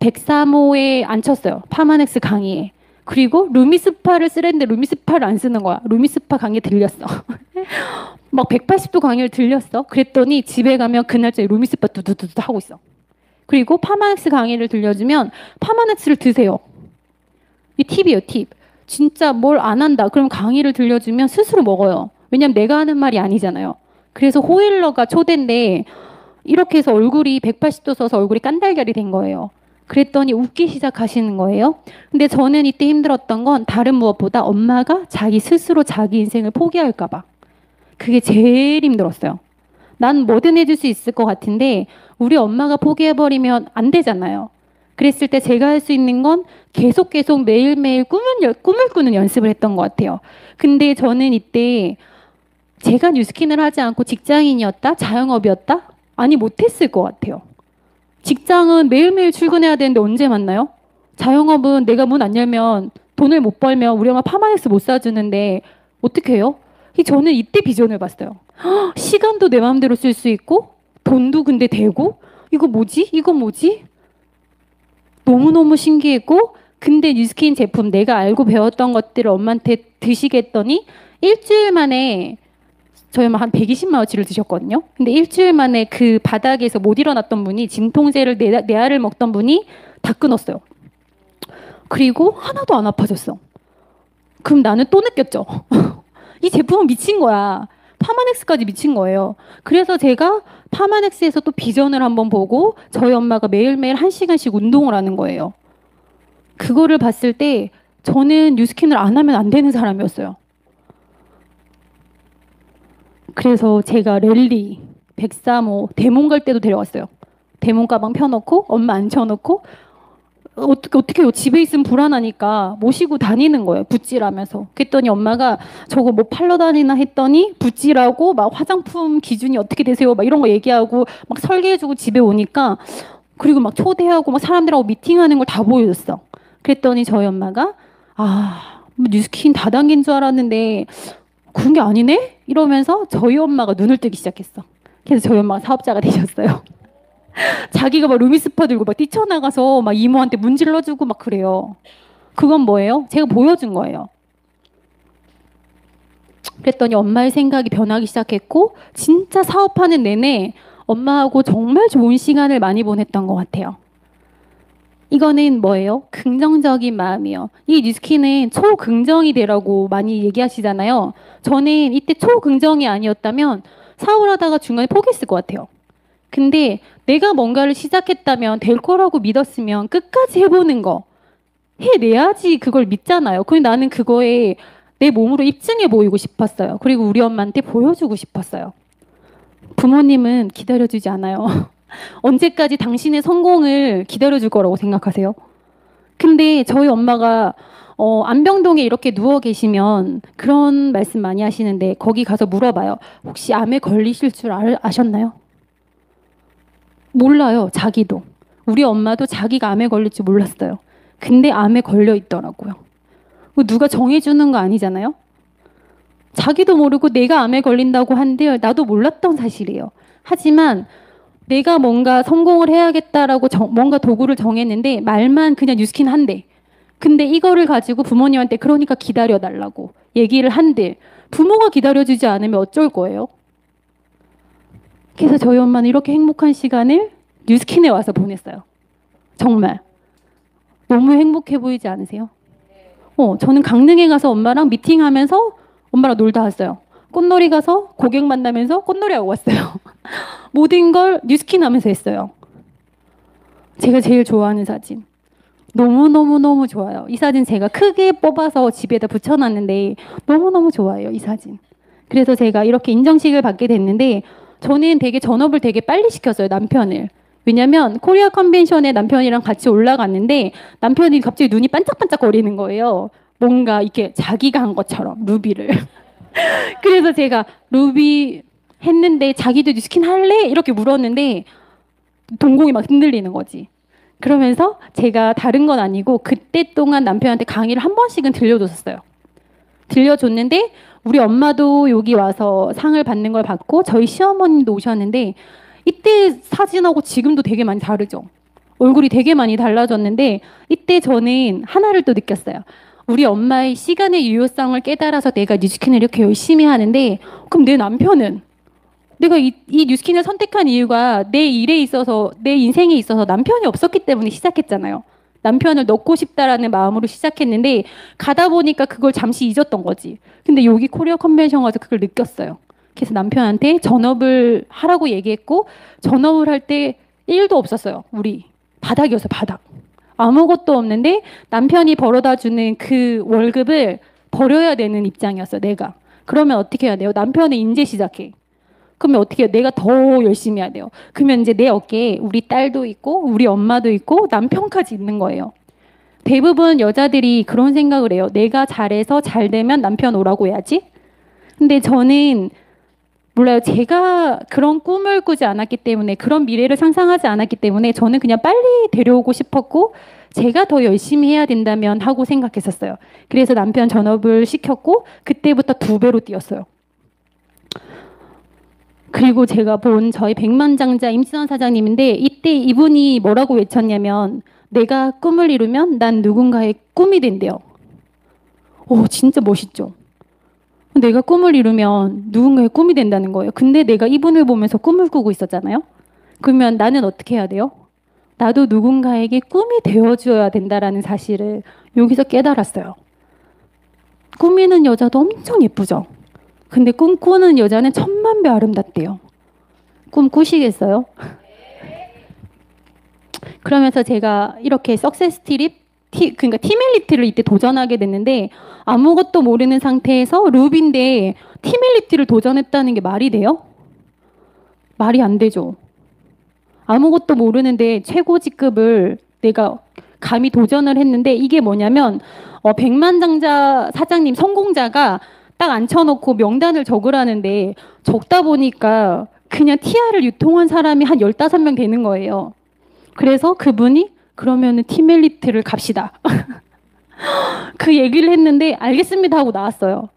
103호에 앉혔어요. 파마넥스 강의에. 그리고 루미스파를 쓰랬는데 루미스파를 안 쓰는 거야. 루미스파 강의 들렸어. 막 180도 강의를 들렸어. 그랬더니 집에 가면 그날짜에 루미스파 두두두두 하고 있어. 그리고 파마넥스 강의를 들려주면 파마넥스를 드세요. 이 팁이에요, 팁. 진짜 뭘 안 한다. 그럼 강의를 들려주면 스스로 먹어요. 왜냐면 내가 하는 말이 아니잖아요. 그래서 호일러가 초대인데 이렇게 해서 얼굴이 180도 써서 얼굴이 깐달걀이 된 거예요. 그랬더니 웃기 시작하시는 거예요. 근데 저는 이때 힘들었던 건 다른 무엇보다 엄마가 자기 스스로 자기 인생을 포기할까 봐. 그게 제일 힘들었어요. 난 뭐든 해줄 수 있을 것 같은데 우리 엄마가 포기해버리면 안 되잖아요. 그랬을 때 제가 할 수 있는 건 계속 매일매일 꿈을 꾸는 연습을 했던 것 같아요. 근데 저는 이때 제가 뉴스킨을 하지 않고 직장인이었다? 자영업이었다? 아니 못했을 것 같아요. 직장은 매일매일 출근해야 되는데 언제 만나요? 자영업은 내가 문 안 열면 돈을 못 벌면 우리 엄마 파마넥스 못 사주는데 어떻게 해요? 저는 이때 비전을 봤어요. 시간도 내 마음대로 쓸 수 있고 돈도 근데 되고 이거 뭐지? 이거 뭐지? 너무너무 신기했고 근데 뉴스킨 제품 내가 알고 배웠던 것들을 엄마한테 드시게 했더니 일주일 만에 저희 엄마 한 120만 원치를 드셨거든요. 근데 일주일 만에 그 바닥에서 못 일어났던 분이 진통제를 네 알을 먹던 분이 다 끊었어요. 그리고 하나도 안 아파졌어. 그럼 나는 또 느꼈죠. 이 제품은 미친 거야. 파마넥스까지 미친 거예요. 그래서 제가 파마넥스에서 또 비전을 한번 보고 저희 엄마가 매일매일 1시간씩 운동을 하는 거예요. 그거를 봤을 때 저는 뉴스킨을 안 하면 안 되는 사람이었어요. 그래서 제가 랠리, 백사모, 대몬 갈 때도 데려갔어요. 대몬 가방 펴놓고 엄마 앉혀놓고 어떻게 집에 있으면 불안하니까 모시고 다니는 거예요. 붓질하면서. 그랬더니 엄마가 저거 뭐 팔러 다니나 했더니 붓질하고 막 화장품 기준이 어떻게 되세요? 막 이런 거 얘기하고 막 설계해주고 집에 오니까 그리고 막 초대하고 막 사람들하고 미팅하는 걸 다 보여줬어. 그랬더니 저희 엄마가 뭐 뉴스킨 다단계인 줄 알았는데 그런 게 아니네? 이러면서 저희 엄마가 눈을 뜨기 시작했어. 그래서 저희 엄마가 사업자가 되셨어요. 자기가 막 루미스파 들고 막 뛰쳐나가서 막 이모한테 문질러주고 막 그래요. 그건 뭐예요? 제가 보여준 거예요. 그랬더니 엄마의 생각이 변하기 시작했고 진짜 사업하는 내내 엄마하고 정말 좋은 시간을 많이 보냈던 것 같아요. 이거는 뭐예요? 긍정적인 마음이요. 이 뉴스킨은 초긍정이 되라고 많이 얘기하시잖아요. 저는 이때 초긍정이 아니었다면 사업을 하다가 중간에 포기했을 것 같아요. 근데 내가 뭔가를 시작했다면 될 거라고 믿었으면 끝까지 해보는 거 해내야지 그걸 믿잖아요. 그리고 나는 그거에 내 몸으로 입증해 보이고 싶었어요. 그리고 우리 엄마한테 보여주고 싶었어요. 부모님은 기다려주지 않아요. 언제까지 당신의 성공을 기다려줄 거라고 생각하세요? 근데 저희 엄마가 안병동에 이렇게 누워 계시면 그런 말씀 많이 하시는데 거기 가서 물어봐요. 혹시 암에 걸리실 줄 아셨나요? 몰라요. 자기도. 우리 엄마도 자기가 암에 걸릴 줄 몰랐어요. 근데 암에 걸려 있더라고요. 누가 정해주는 거 아니잖아요. 자기도 모르고 내가 암에 걸린다고 한들 나도 몰랐던 사실이에요. 하지만 내가 뭔가 성공을 해야겠다라고 뭔가 도구를 정했는데 말만 그냥 뉴스킨 한대. 근데 이거를 가지고 부모님한테 그러니까 기다려달라고 얘기를 한대. 부모가 기다려주지 않으면 어쩔 거예요? 그래서 저희 엄마는 이렇게 행복한 시간을 뉴스킨에 와서 보냈어요. 정말. 너무 행복해 보이지 않으세요? 저는 강릉에 가서 엄마랑 미팅하면서 엄마랑 놀다 왔어요. 꽃놀이 가서 고객 만나면서 꽃놀이 하고 왔어요. 모든 걸 뉴스킨 하면서 했어요. 제가 제일 좋아하는 사진. 너무너무너무 좋아요. 이 사진 제가 크게 뽑아서 집에다 붙여놨는데 너무너무 좋아요. 이 사진. 그래서 제가 이렇게 인정식을 받게 됐는데 저는 되게 전업을 되게 빨리 시켰어요. 남편을. 왜냐면 코리아 컨벤션에 남편이랑 같이 올라갔는데 남편이 갑자기 눈이 반짝반짝 거리는 거예요. 뭔가 이렇게 자기가 한 것처럼 루비를. 그래서 제가 루비 했는데 자기도 뉴스킨 할래? 이렇게 물었는데 동공이 막 흔들리는 거지. 그러면서 제가 다른 건 아니고 그때 동안 남편한테 강의를 한 번씩은 들려줬었어요. 들려줬는데 우리 엄마도 여기 와서 상을 받는 걸 받고 저희 시어머님도 오셨는데 이때 사진하고 지금도 되게 많이 다르죠. 얼굴이 되게 많이 달라졌는데 이때 저는 하나를 또 느꼈어요. 우리 엄마의 시간의 유효성을 깨달아서 내가 뉴스킨을 이렇게 열심히 하는데 그럼 내 남편은 내가 이 뉴스킨을 선택한 이유가 내 일에 있어서 내 인생에 있어서 남편이 없었기 때문에 시작했잖아요. 남편을 넣고 싶다라는 마음으로 시작했는데 가다 보니까 그걸 잠시 잊었던 거지. 근데 여기 코리아 컨벤션 가서 그걸 느꼈어요. 그래서 남편한테 전업을 하라고 얘기했고 전업을 할 때 일도 없었어요. 우리 바닥이었어요. 바닥. 아무것도 없는데 남편이 벌어다 주는 그 월급을 버려야 되는 입장이었어요. 내가. 그러면 어떻게 해야 돼요? 남편은 이제 시작해. 그러면 어떻게 해요? 내가 더 열심히 해야 돼요. 그러면 이제 내 어깨에 우리 딸도 있고 우리 엄마도 있고 남편까지 있는 거예요. 대부분 여자들이 그런 생각을 해요. 내가 잘해서 잘 되면 남편 오라고 해야지. 근데 저는 몰라요. 제가 그런 꿈을 꾸지 않았기 때문에 그런 미래를 상상하지 않았기 때문에 저는 그냥 빨리 데려오고 싶었고 제가 더 열심히 해야 된다면 하고 생각했었어요. 그래서 남편 전업을 시켰고 그때부터 2배로 뛰었어요. 그리고 제가 본 저희 백만장자 임진원 사장님인데 이때 이분이 뭐라고 외쳤냐면 내가 꿈을 이루면 난 누군가의 꿈이 된대요. 오, 진짜 멋있죠? 내가 꿈을 이루면 누군가의 꿈이 된다는 거예요. 근데 내가 이분을 보면서 꿈을 꾸고 있었잖아요. 그러면 나는 어떻게 해야 돼요? 나도 누군가에게 꿈이 되어줘야 된다라는 사실을 여기서 깨달았어요. 꾸미는 여자도 엄청 예쁘죠? 근데 꿈꾸는 여자는 1000만 배 아름답대요. 꿈 꾸시겠어요? 그러면서 제가 이렇게 석세스 트립, 그러니까 티멜리티를 이때 도전하게 됐는데 아무것도 모르는 상태에서 루비인데 티멜리티를 도전했다는 게 말이 돼요? 말이 안 되죠. 아무것도 모르는데 최고 직급을 내가 감히 도전을 했는데 이게 뭐냐면 100만장자 사장님 성공자가 딱 앉혀놓고 명단을 적으라는데 적다 보니까 그냥 TR을 유통한 사람이 한 15명 되는 거예요. 그래서 그분이 그러면은 티멜리트를 갑시다. 그 얘기를 했는데 알겠습니다 하고 나왔어요.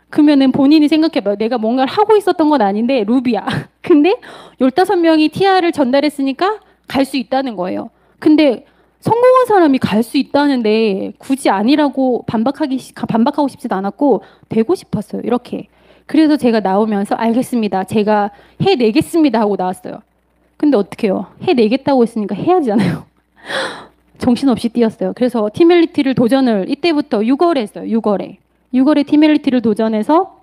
그러면은 본인이 생각해봐요. 내가 뭔가를 하고 있었던 건 아닌데 루비야. 근데 15명이 TR을 전달했으니까 갈 수 있다는 거예요. 근데 성공한 사람이 갈 수 있다는데 굳이 아니라고 반박하고 싶지도 않았고 되고 싶었어요. 이렇게. 그래서 제가 나오면서 알겠습니다. 제가 해내겠습니다 하고 나왔어요. 근데 어떡해요. 해내겠다고 했으니까 해야지잖아요. 정신없이 뛰었어요. 그래서 티멜리티를 도전을 이때부터 6월에 했어요. 6월에 티멜리티를 도전해서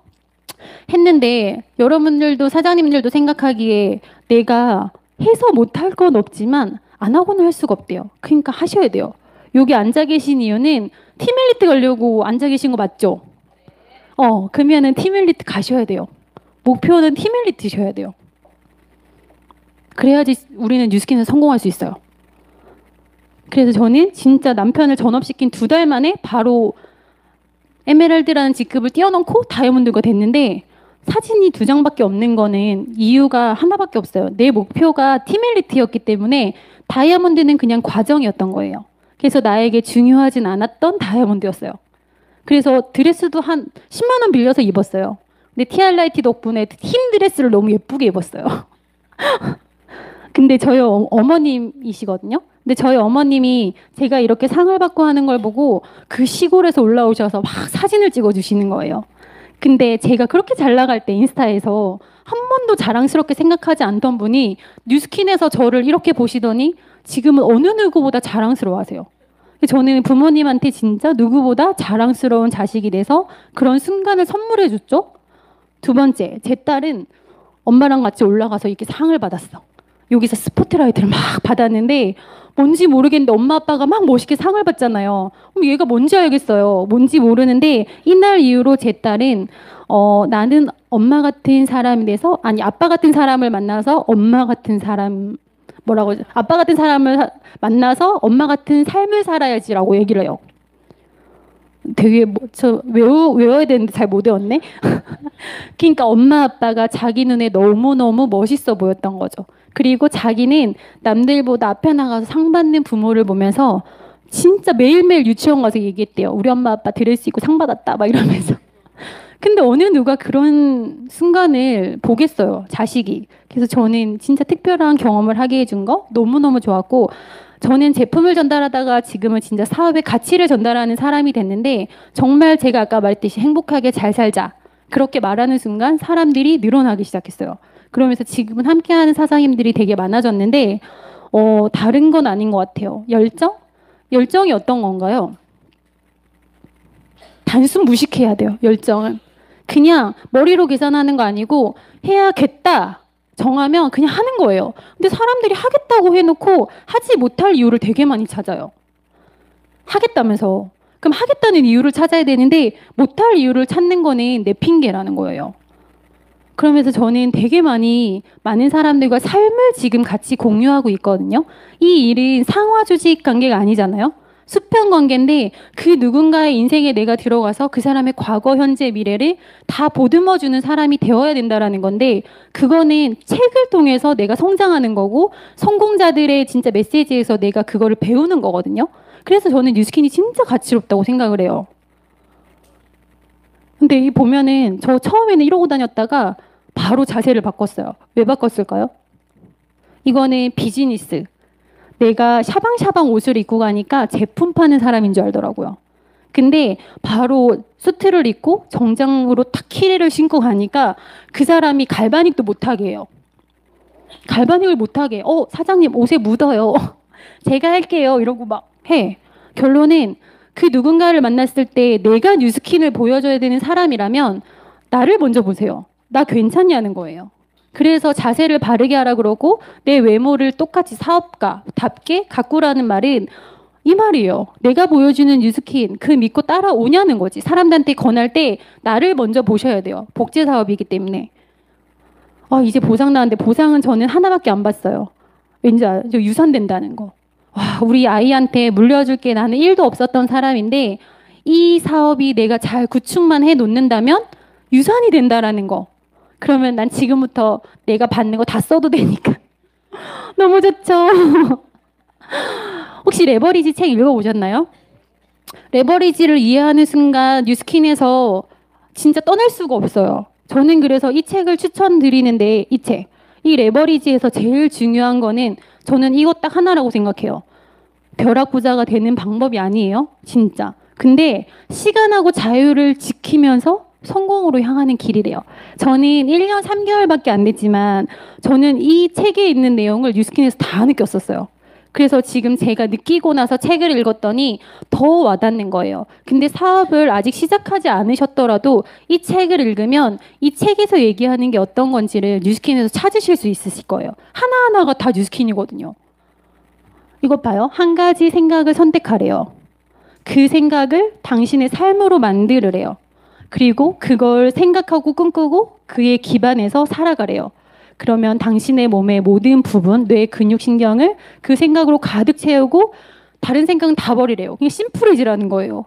했는데 여러분들도 사장님들도 생각하기에 내가 해서 못할 건 없지만 안 하고는 할 수가 없대요. 그러니까 하셔야 돼요. 여기 앉아 계신 이유는 티멜리트 가려고 앉아 계신 거 맞죠? 그러면은 티멜리트 가셔야 돼요. 목표는 티멜리트셔야 돼요. 그래야지 우리는 뉴스킨에서 성공할 수 있어요. 그래서 저는 진짜 남편을 전업시킨 2달 만에 바로 에메랄드라는 직급을 띄워놓고 다이아몬드가 됐는데 사진이 2장밖에 없는 거는 이유가 하나밖에 없어요. 내 목표가 티멜리트였기 때문에 다이아몬드는 그냥 과정이었던 거예요. 그래서 나에게 중요하진 않았던 다이아몬드였어요. 그래서 드레스도 한 10만 원 빌려서 입었어요. 근데 TR라이트 덕분에 흰 드레스를 너무 예쁘게 입었어요. 근데 저희 어머님이시거든요. 근데 저희 어머님이 제가 이렇게 상을 받고 하는 걸 보고 그 시골에서 올라오셔서 막 사진을 찍어주시는 거예요. 근데 제가 그렇게 잘 나갈 때 인스타에서 한 번도 자랑스럽게 생각하지 않던 분이 뉴스킨에서 저를 이렇게 보시더니 지금은 어느 누구보다 자랑스러워하세요. 저는 부모님한테 진짜 누구보다 자랑스러운 자식이 돼서 그런 순간을 선물해 줬죠. 2번째, 제 딸은 엄마랑 같이 올라가서 이렇게 상을 받았어. 여기서 스포트라이트를 막 받았는데 뭔지 모르겠는데 엄마 아빠가 막 멋있게 상을 받잖아요. 그럼 얘가 뭔지 알겠어요. 뭔지 모르는데 이날 이후로 제 딸은 나는 엄마 같은 사람이 돼서 아니 아빠 같은 사람을 만나서 엄마 같은 사람 뭐라고 하죠? 아빠 같은 사람을 만나서 엄마 같은 삶을 살아야지라고 얘기를 해요. 되게 저 외워야 되는데 잘 못 외웠네. 그러니까 엄마 아빠가 자기 눈에 너무너무 멋있어 보였던 거죠. 그리고 자기는 남들보다 앞에 나가서 상 받는 부모를 보면서 진짜 매일매일 유치원 가서 얘기했대요. 우리 엄마 아빠 드레스 입고 상 받았다 막 이러면서. 근데 어느 누가 그런 순간을 보겠어요. 자식이. 그래서 저는 진짜 특별한 경험을 하게 해준 거 너무너무 좋았고 저는 제품을 전달하다가 지금은 진짜 사업의 가치를 전달하는 사람이 됐는데 정말 제가 아까 말했듯이 행복하게 잘 살자. 그렇게 말하는 순간 사람들이 늘어나기 시작했어요. 그러면서 지금은 함께하는 사장님들이 되게 많아졌는데 다른 건 아닌 것 같아요. 열정? 열정이 어떤 건가요? 단순 무식해야 돼요. 열정은. 그냥 머리로 계산하는 거 아니고 해야겠다 정하면 그냥 하는 거예요. 근데 사람들이 하겠다고 해놓고 하지 못할 이유를 되게 많이 찾아요. 하겠다면서. 그럼 하겠다는 이유를 찾아야 되는데 못할 이유를 찾는 거는 내 핑계라는 거예요. 그러면서 저는 되게 많은 사람들과 삶을 지금 같이 공유하고 있거든요. 이 일은 상하 조직 관계가 아니잖아요. 수평 관계인데 그 누군가의 인생에 내가 들어가서 그 사람의 과거, 현재, 미래를 다 보듬어주는 사람이 되어야 된다라는 건데 그거는 책을 통해서 내가 성장하는 거고 성공자들의 진짜 메시지에서 내가 그거를 배우는 거거든요. 그래서 저는 뉴스킨이 진짜 가치롭다고 생각을 해요. 근데 이 보면은 저 처음에는 이러고 다녔다가 바로 자세를 바꿨어요. 왜 바꿨을까요? 이거는 비즈니스. 내가 샤방샤방 옷을 입고 가니까 제품 파는 사람인 줄 알더라고요. 근데 바로 수트를 입고 정장으로 탁 키를 신고 가니까 그 사람이 갈바닉도 못하게 해요. 갈바닉을 못하게. 사장님 옷에 묻어요. 제가 할게요. 이러고 막 해. 결론은 그 누군가를 만났을 때 내가 뉴스킨을 보여줘야 되는 사람이라면 나를 먼저 보세요. 나 괜찮냐는 거예요. 그래서 자세를 바르게 하라 그러고 내 외모를 똑같이 사업가답게 가꾸라는 말은 이 말이에요. 내가 보여주는 뉴스킨 그 믿고 따라오냐는 거지. 사람들한테 권할 때 나를 먼저 보셔야 돼요. 복제 사업이기 때문에. 이제 보상 나왔는데 보상은 저는 하나밖에 안 봤어요. 왠지 알죠? 유산된다는 거. 와, 우리 아이한테 물려줄 게 나는 1도 없었던 사람인데 이 사업이 내가 잘 구축만 해 놓는다면 유산이 된다라는 거. 그러면 난 지금부터 내가 받는 거 다 써도 되니까. 너무 좋죠? 혹시 레버리지 책 읽어보셨나요? 레버리지를 이해하는 순간 뉴스킨에서 진짜 떠날 수가 없어요. 저는 그래서 이 책을 추천드리는데 이 책, 이 레버리지에서 제일 중요한 거는 저는 이것 딱 하나라고 생각해요. 벼락부자가 되는 방법이 아니에요. 진짜. 근데 시간하고 자유를 지키면서 성공으로 향하는 길이래요. 저는 1년 3개월밖에 안 됐지만 저는 이 책에 있는 내용을 뉴스킨에서 다 느꼈었어요. 그래서 지금 제가 느끼고 나서 책을 읽었더니 더 와닿는 거예요. 근데 사업을 아직 시작하지 않으셨더라도 이 책을 읽으면 이 책에서 얘기하는 게 어떤 건지를 뉴스킨에서 찾으실 수 있으실 거예요. 하나하나가 다 뉴스킨이거든요. 이것 봐요. 한 가지 생각을 선택하래요. 그 생각을 당신의 삶으로 만들으래요. 그리고 그걸 생각하고 꿈꾸고 그에 기반해서 살아가래요. 그러면 당신의 몸의 모든 부분, 뇌, 근육, 신경을 그 생각으로 가득 채우고 다른 생각은 다 버리래요. 그냥 심플해지라는 거예요.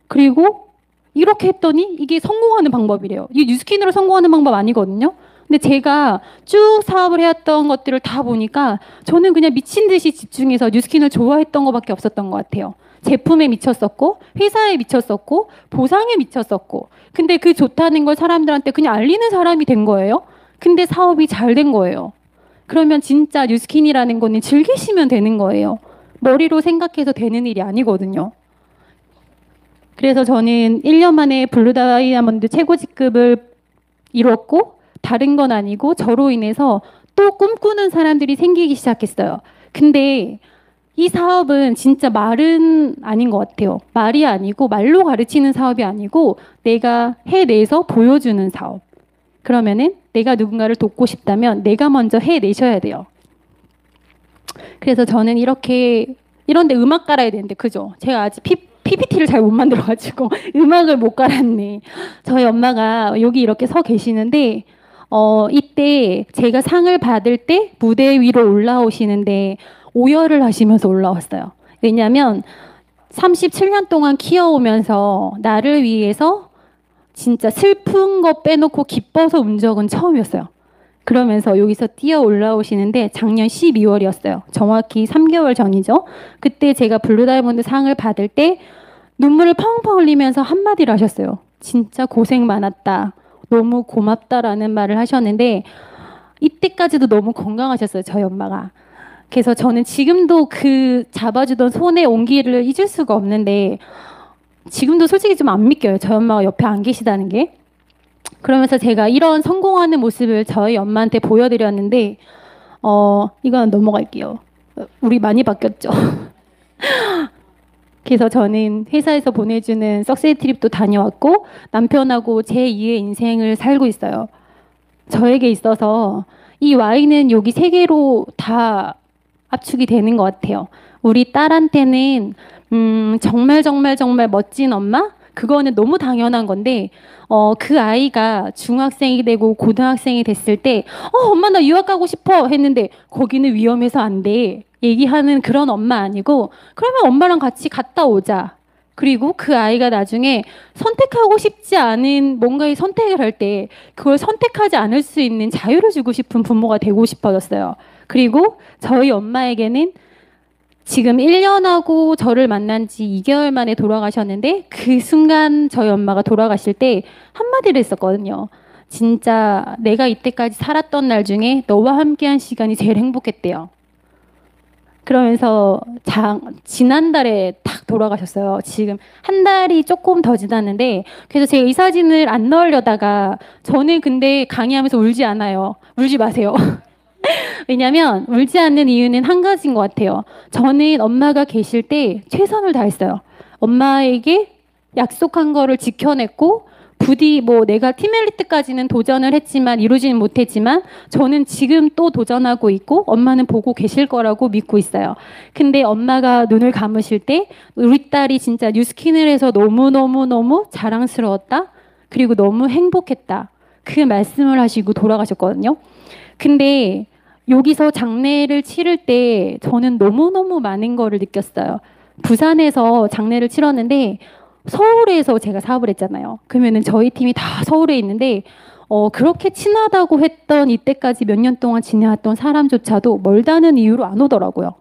그리고 이렇게 했더니 이게 성공하는 방법이래요. 이게 뉴스킨으로 성공하는 방법 아니거든요. 근데 제가 쭉 사업을 해왔던 것들을 다 보니까 저는 그냥 미친 듯이 집중해서 뉴스킨을 좋아했던 것밖에 없었던 것 같아요. 제품에 미쳤었고 회사에 미쳤었고 보상에 미쳤었고 근데 그 좋다는 걸 사람들한테 그냥 알리는 사람이 된 거예요. 근데 사업이 잘 된 거예요. 그러면 진짜 뉴스킨이라는 거는 즐기시면 되는 거예요. 머리로 생각해서 되는 일이 아니거든요. 그래서 저는 1년 만에 블루다이아몬드 최고 직급을 이뤘고 다른 건 아니고 저로 인해서 또 꿈꾸는 사람들이 생기기 시작했어요. 근데 이 사업은 진짜 말은 아닌 것 같아요. 말이 아니고 말로 가르치는 사업이 아니고 내가 해내서 보여주는 사업. 그러면은 내가 누군가를 돕고 싶다면 내가 먼저 해내셔야 돼요. 그래서 저는 이런데 음악 깔아야 되는데 그죠? 제가 아직 PPT를 잘 못 만들어가지고 음악을 못 깔았네. 저희 엄마가 여기 이렇게 서 계시는데 이때 제가 상을 받을 때 무대 위로 올라오시는데 오열을 하시면서 올라왔어요. 왜냐하면 37년 동안 키워오면서 나를 위해서 진짜 슬픈 거 빼놓고 기뻐서 운 적은 처음이었어요. 그러면서 여기서 뛰어 올라오시는데 작년 12월이었어요. 정확히 3개월 전이죠. 그때 제가 블루다이아몬드 상을 받을 때 눈물을 펑펑 흘리면서 한마디를 하셨어요. 진짜 고생 많았다. 너무 고맙다라는 말을 하셨는데 이때까지도 너무 건강하셨어요. 저희 엄마가. 그래서 저는 지금도 그 잡아주던 손의 온기를 잊을 수가 없는데 지금도 솔직히 좀 안 믿겨요. 저희 엄마가 옆에 안 계시다는 게. 그러면서 제가 이런 성공하는 모습을 저희 엄마한테 보여드렸는데 이건 넘어갈게요. 우리 많이 바뀌었죠. 그래서 저는 회사에서 보내주는 석세이 트립도 다녀왔고 남편하고 제2의 인생을 살고 있어요. 저에게 있어서 이 와인은 여기 세 개로 다 압축이 되는 것 같아요. 우리 딸한테는 정말 정말 정말 멋진 엄마? 그거는 너무 당연한 건데 그 아이가 중학생이 되고 고등학생이 됐을 때 엄마 나 유학 가고 싶어 했는데 거기는 위험해서 안 돼. 얘기하는 그런 엄마 아니고 그러면 엄마랑 같이 갔다 오자. 그리고 그 아이가 나중에 선택하고 싶지 않은 뭔가의 선택을 할 때 그걸 선택하지 않을 수 있는 자유를 주고 싶은 부모가 되고 싶어졌어요. 그리고 저희 엄마에게는 지금 1년하고 저를 만난 지 2개월 만에 돌아가셨는데 그 순간 저희 엄마가 돌아가실 때 한마디를 했었거든요. 진짜 내가 이때까지 살았던 날 중에 너와 함께한 시간이 제일 행복했대요. 그러면서 지난달에 딱 돌아가셨어요. 지금 한 달이 조금 더 지났는데 그래서 제가 이 사진을 안 넣으려다가 저는 근데 강의하면서 울지 않아요. 울지 마세요. 왜냐면 울지 않는 이유는 한 가지인 것 같아요. 저는 엄마가 계실 때 최선을 다했어요. 엄마에게 약속한 거를 지켜냈고 부디 뭐 내가 팀엘리트까지는 도전을 했지만 이루지는 못했지만 저는 지금 또 도전하고 있고 엄마는 보고 계실 거라고 믿고 있어요. 근데 엄마가 눈을 감으실 때 우리 딸이 진짜 뉴스킨을 해서 너무너무너무 자랑스러웠다. 그리고 너무 행복했다. 그 말씀을 하시고 돌아가셨거든요. 근데 여기서 장례를 치를 때 저는 너무너무 많은 거를 느꼈어요. 부산에서 장례를 치렀는데 서울에서 제가 사업을 했잖아요. 그러면은 저희 팀이 다 서울에 있는데 그렇게 친하다고 했던 이때까지 몇 년 동안 지내왔던 사람조차도 멀다는 이유로 안 오더라고요.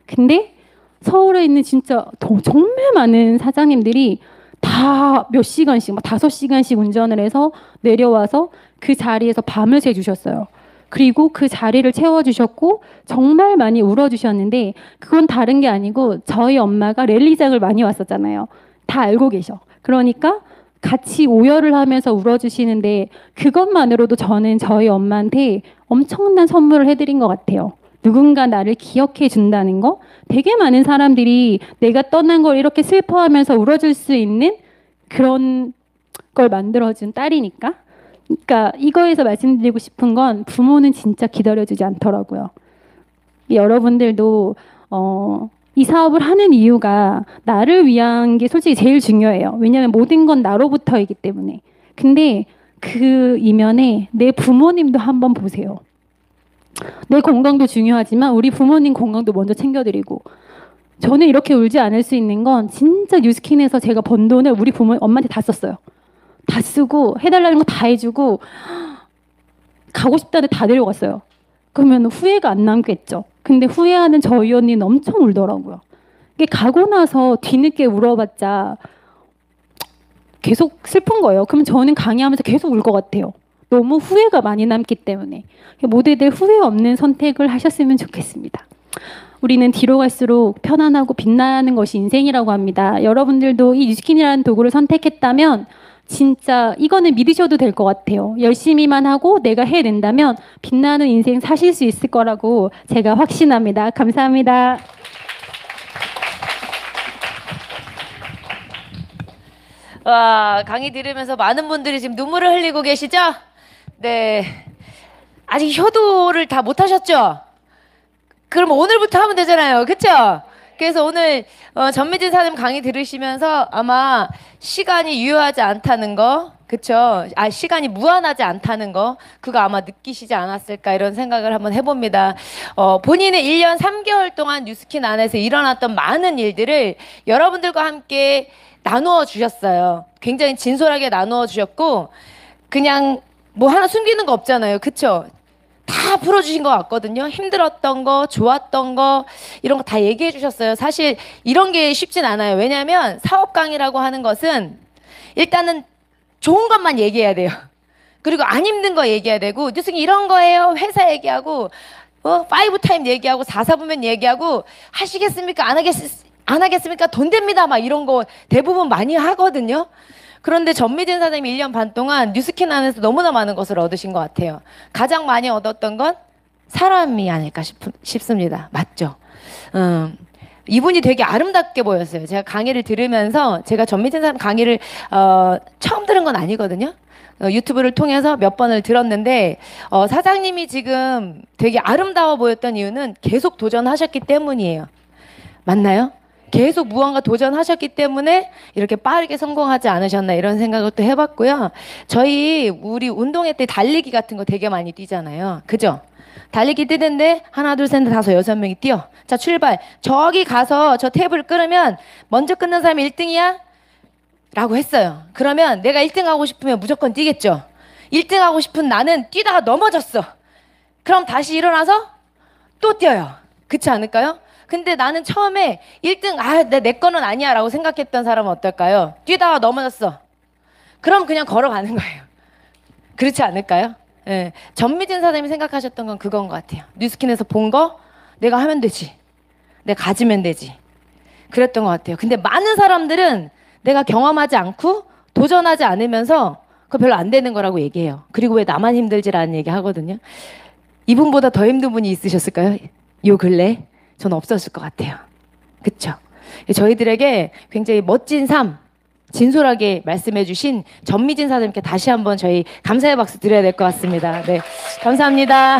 근데 서울에 있는 진짜 정말 많은 사장님들이 다 몇 시간씩, 막 5시간씩 운전을 해서 내려와서 그 자리에서 밤을 새주셨어요. 그리고 그 자리를 채워주셨고 정말 많이 울어주셨는데 그건 다른 게 아니고 저희 엄마가 랠리장을 많이 왔었잖아요. 다 알고 계셔. 그러니까 같이 오열을 하면서 울어주시는데 그것만으로도 저는 저희 엄마한테 엄청난 선물을 해드린 것 같아요. 누군가 나를 기억해 준다는 거. 되게 많은 사람들이 내가 떠난 걸 이렇게 슬퍼하면서 울어줄 수 있는 그런 걸 만들어준 딸이니까. 그러니까 이거에서 말씀드리고 싶은 건 부모는 진짜 기다려주지 않더라고요. 여러분들도 이 사업을 하는 이유가 나를 위한 게 솔직히 제일 중요해요. 왜냐하면 모든 건 나로부터이기 때문에. 근데 그 이면에 내 부모님도 한번 보세요. 내 건강도 중요하지만 우리 부모님 건강도 먼저 챙겨드리고 저는 이렇게 울지 않을 수 있는 건 진짜 뉴스킨에서 제가 번 돈을 우리 엄마한테 다 썼어요. 다 쓰고 해달라는 거 다 해주고 가고 싶다는데 다 데려갔어요. 그러면 후회가 안 남겠죠. 근데 후회하는 저희 언니는 엄청 울더라고요. 이게 가고 나서 뒤늦게 울어봤자 계속 슬픈 거예요. 그럼 저는 강의하면서 계속 울 것 같아요. 너무 후회가 많이 남기 때문에. 모두들 후회 없는 선택을 하셨으면 좋겠습니다. 우리는 뒤로 갈수록 편안하고 빛나는 것이 인생이라고 합니다. 여러분들도 이 뉴스킨이라는 도구를 선택했다면 진짜 이거는 믿으셔도 될 것 같아요. 열심히만 하고 내가 해낸다면 빛나는 인생 사실 수 있을 거라고 제가 확신합니다. 감사합니다. 와, 강의 들으면서 많은 분들이 지금 눈물을 흘리고 계시죠? 네. 아직 효도를 다 못하셨죠? 그럼 오늘부터 하면 되잖아요. 그쵸? 그래서 오늘 전미진 사님 강의 들으시면서 아마 시간이 유효하지 않다는 거, 그쵸? 시간이 무한하지 않다는 거, 그거 아마 느끼시지 않았을까 이런 생각을 한번 해봅니다. 본인의 1년 3개월 동안 뉴스킨 안에서 일어났던 많은 일들을 여러분들과 함께 나누어 주셨어요. 굉장히 진솔하게 나누어 주셨고, 그냥 뭐 하나 숨기는 거 없잖아요. 그쵸? 다 풀어주신 것 같거든요. 힘들었던 거, 좋았던 거, 이런 거 다 얘기해 주셨어요. 사실 이런 게 쉽진 않아요. 왜냐하면 사업 강의라고 하는 것은 일단은 좋은 것만 얘기해야 돼요. 그리고 안 힘든 거 얘기해야 되고, 뉴스기 이런 거예요. 회사 얘기하고, 5타임 얘기하고, 4사부면 얘기하고, 하시겠습니까? 안 하겠습니까? 돈 됩니다. 막 이런 거 대부분 많이 하거든요. 그런데 전미진 사장님이 1년 반 동안 뉴스킨 안에서 너무나 많은 것을 얻으신 것 같아요. 가장 많이 얻었던 건 사람이 아닐까 싶습니다. 맞죠? 이분이 되게 아름답게 보였어요. 제가 강의를 들으면서 제가 전미진 사장 강의를 처음 들은 건 아니거든요. 유튜브를 통해서 몇 번을 들었는데 사장님이 지금 되게 아름다워 보였던 이유는 계속 도전하셨기 때문이에요. 맞나요? 계속 무언가 도전하셨기 때문에 이렇게 빠르게 성공하지 않으셨나 이런 생각을 또 해봤고요. 우리 운동회 때 달리기 같은 거 되게 많이 뛰잖아요. 그죠? 달리기 뛰는데 하나 둘 셋 넷 다섯 여섯 명이 뛰어. 자, 출발. 저기 가서 저 테이블을 끊으면 먼저 끊는 사람이 1등이야? 라고 했어요. 그러면 내가 1등 하고 싶으면 무조건 뛰겠죠. 1등 하고 싶은 나는 뛰다가 넘어졌어. 그럼 다시 일어나서 또 뛰어요. 그렇지 않을까요? 근데 나는 처음에 1등, 내 거는 아니야 라고 생각했던 사람은 어떨까요? 뛰다가 넘어졌어. 그럼 그냥 걸어가는 거예요. 그렇지 않을까요? 예. 전미진 사장님이 생각하셨던 건 그건 것 같아요. 뉴스킨에서 본 거 내가 하면 되지. 내가 가지면 되지. 그랬던 것 같아요. 근데 많은 사람들은 내가 경험하지 않고 도전하지 않으면서 그거 별로 안 되는 거라고 얘기해요. 그리고 왜 나만 힘들지라는 얘기 하거든요. 이분보다 더 힘든 분이 있으셨을까요? 요 근래? 저는 없었을 것 같아요. 그쵸? 저희들에게 굉장히 멋진 삶, 진솔하게 말씀해 주신 전미진 사장님께 다시 한번 저희 감사의 박수 드려야 될 것 같습니다. 네, 감사합니다.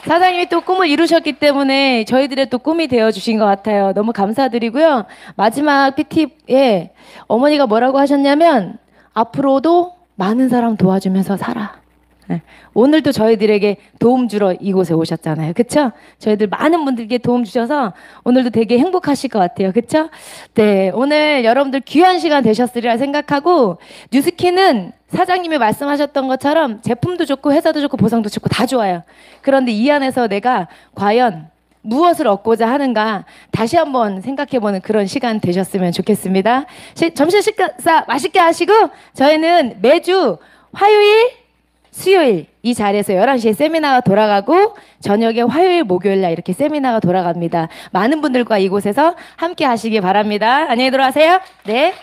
사장님이 또 꿈을 이루셨기 때문에 저희들의 또 꿈이 되어주신 것 같아요. 너무 감사드리고요. 마지막 PT에 어머니가 뭐라고 하셨냐면 앞으로도 많은 사람 도와주면서 살아. 네. 오늘도 저희들에게 도움 주러 이곳에 오셨잖아요. 그쵸? 저희들 많은 분들께 도움 주셔서 오늘도 되게 행복하실 것 같아요. 그쵸? 네. 오늘 여러분들 귀한 시간 되셨으리라 생각하고, 뉴스키는 사장님이 말씀하셨던 것처럼 제품도 좋고 회사도 좋고 보상도 좋고 다 좋아요. 그런데 이 안에서 내가 과연 무엇을 얻고자 하는가 다시 한번 생각해보는 그런 시간 되셨으면 좋겠습니다. 점심 식사 맛있게 하시고, 저희는 매주 화요일, 수요일 이 자리에서 11시에 세미나가 돌아가고, 저녁에 화요일, 목요일 날 이렇게 세미나가 돌아갑니다. 많은 분들과 이곳에서 함께 하시기 바랍니다. 안녕히 들어가세요. 네.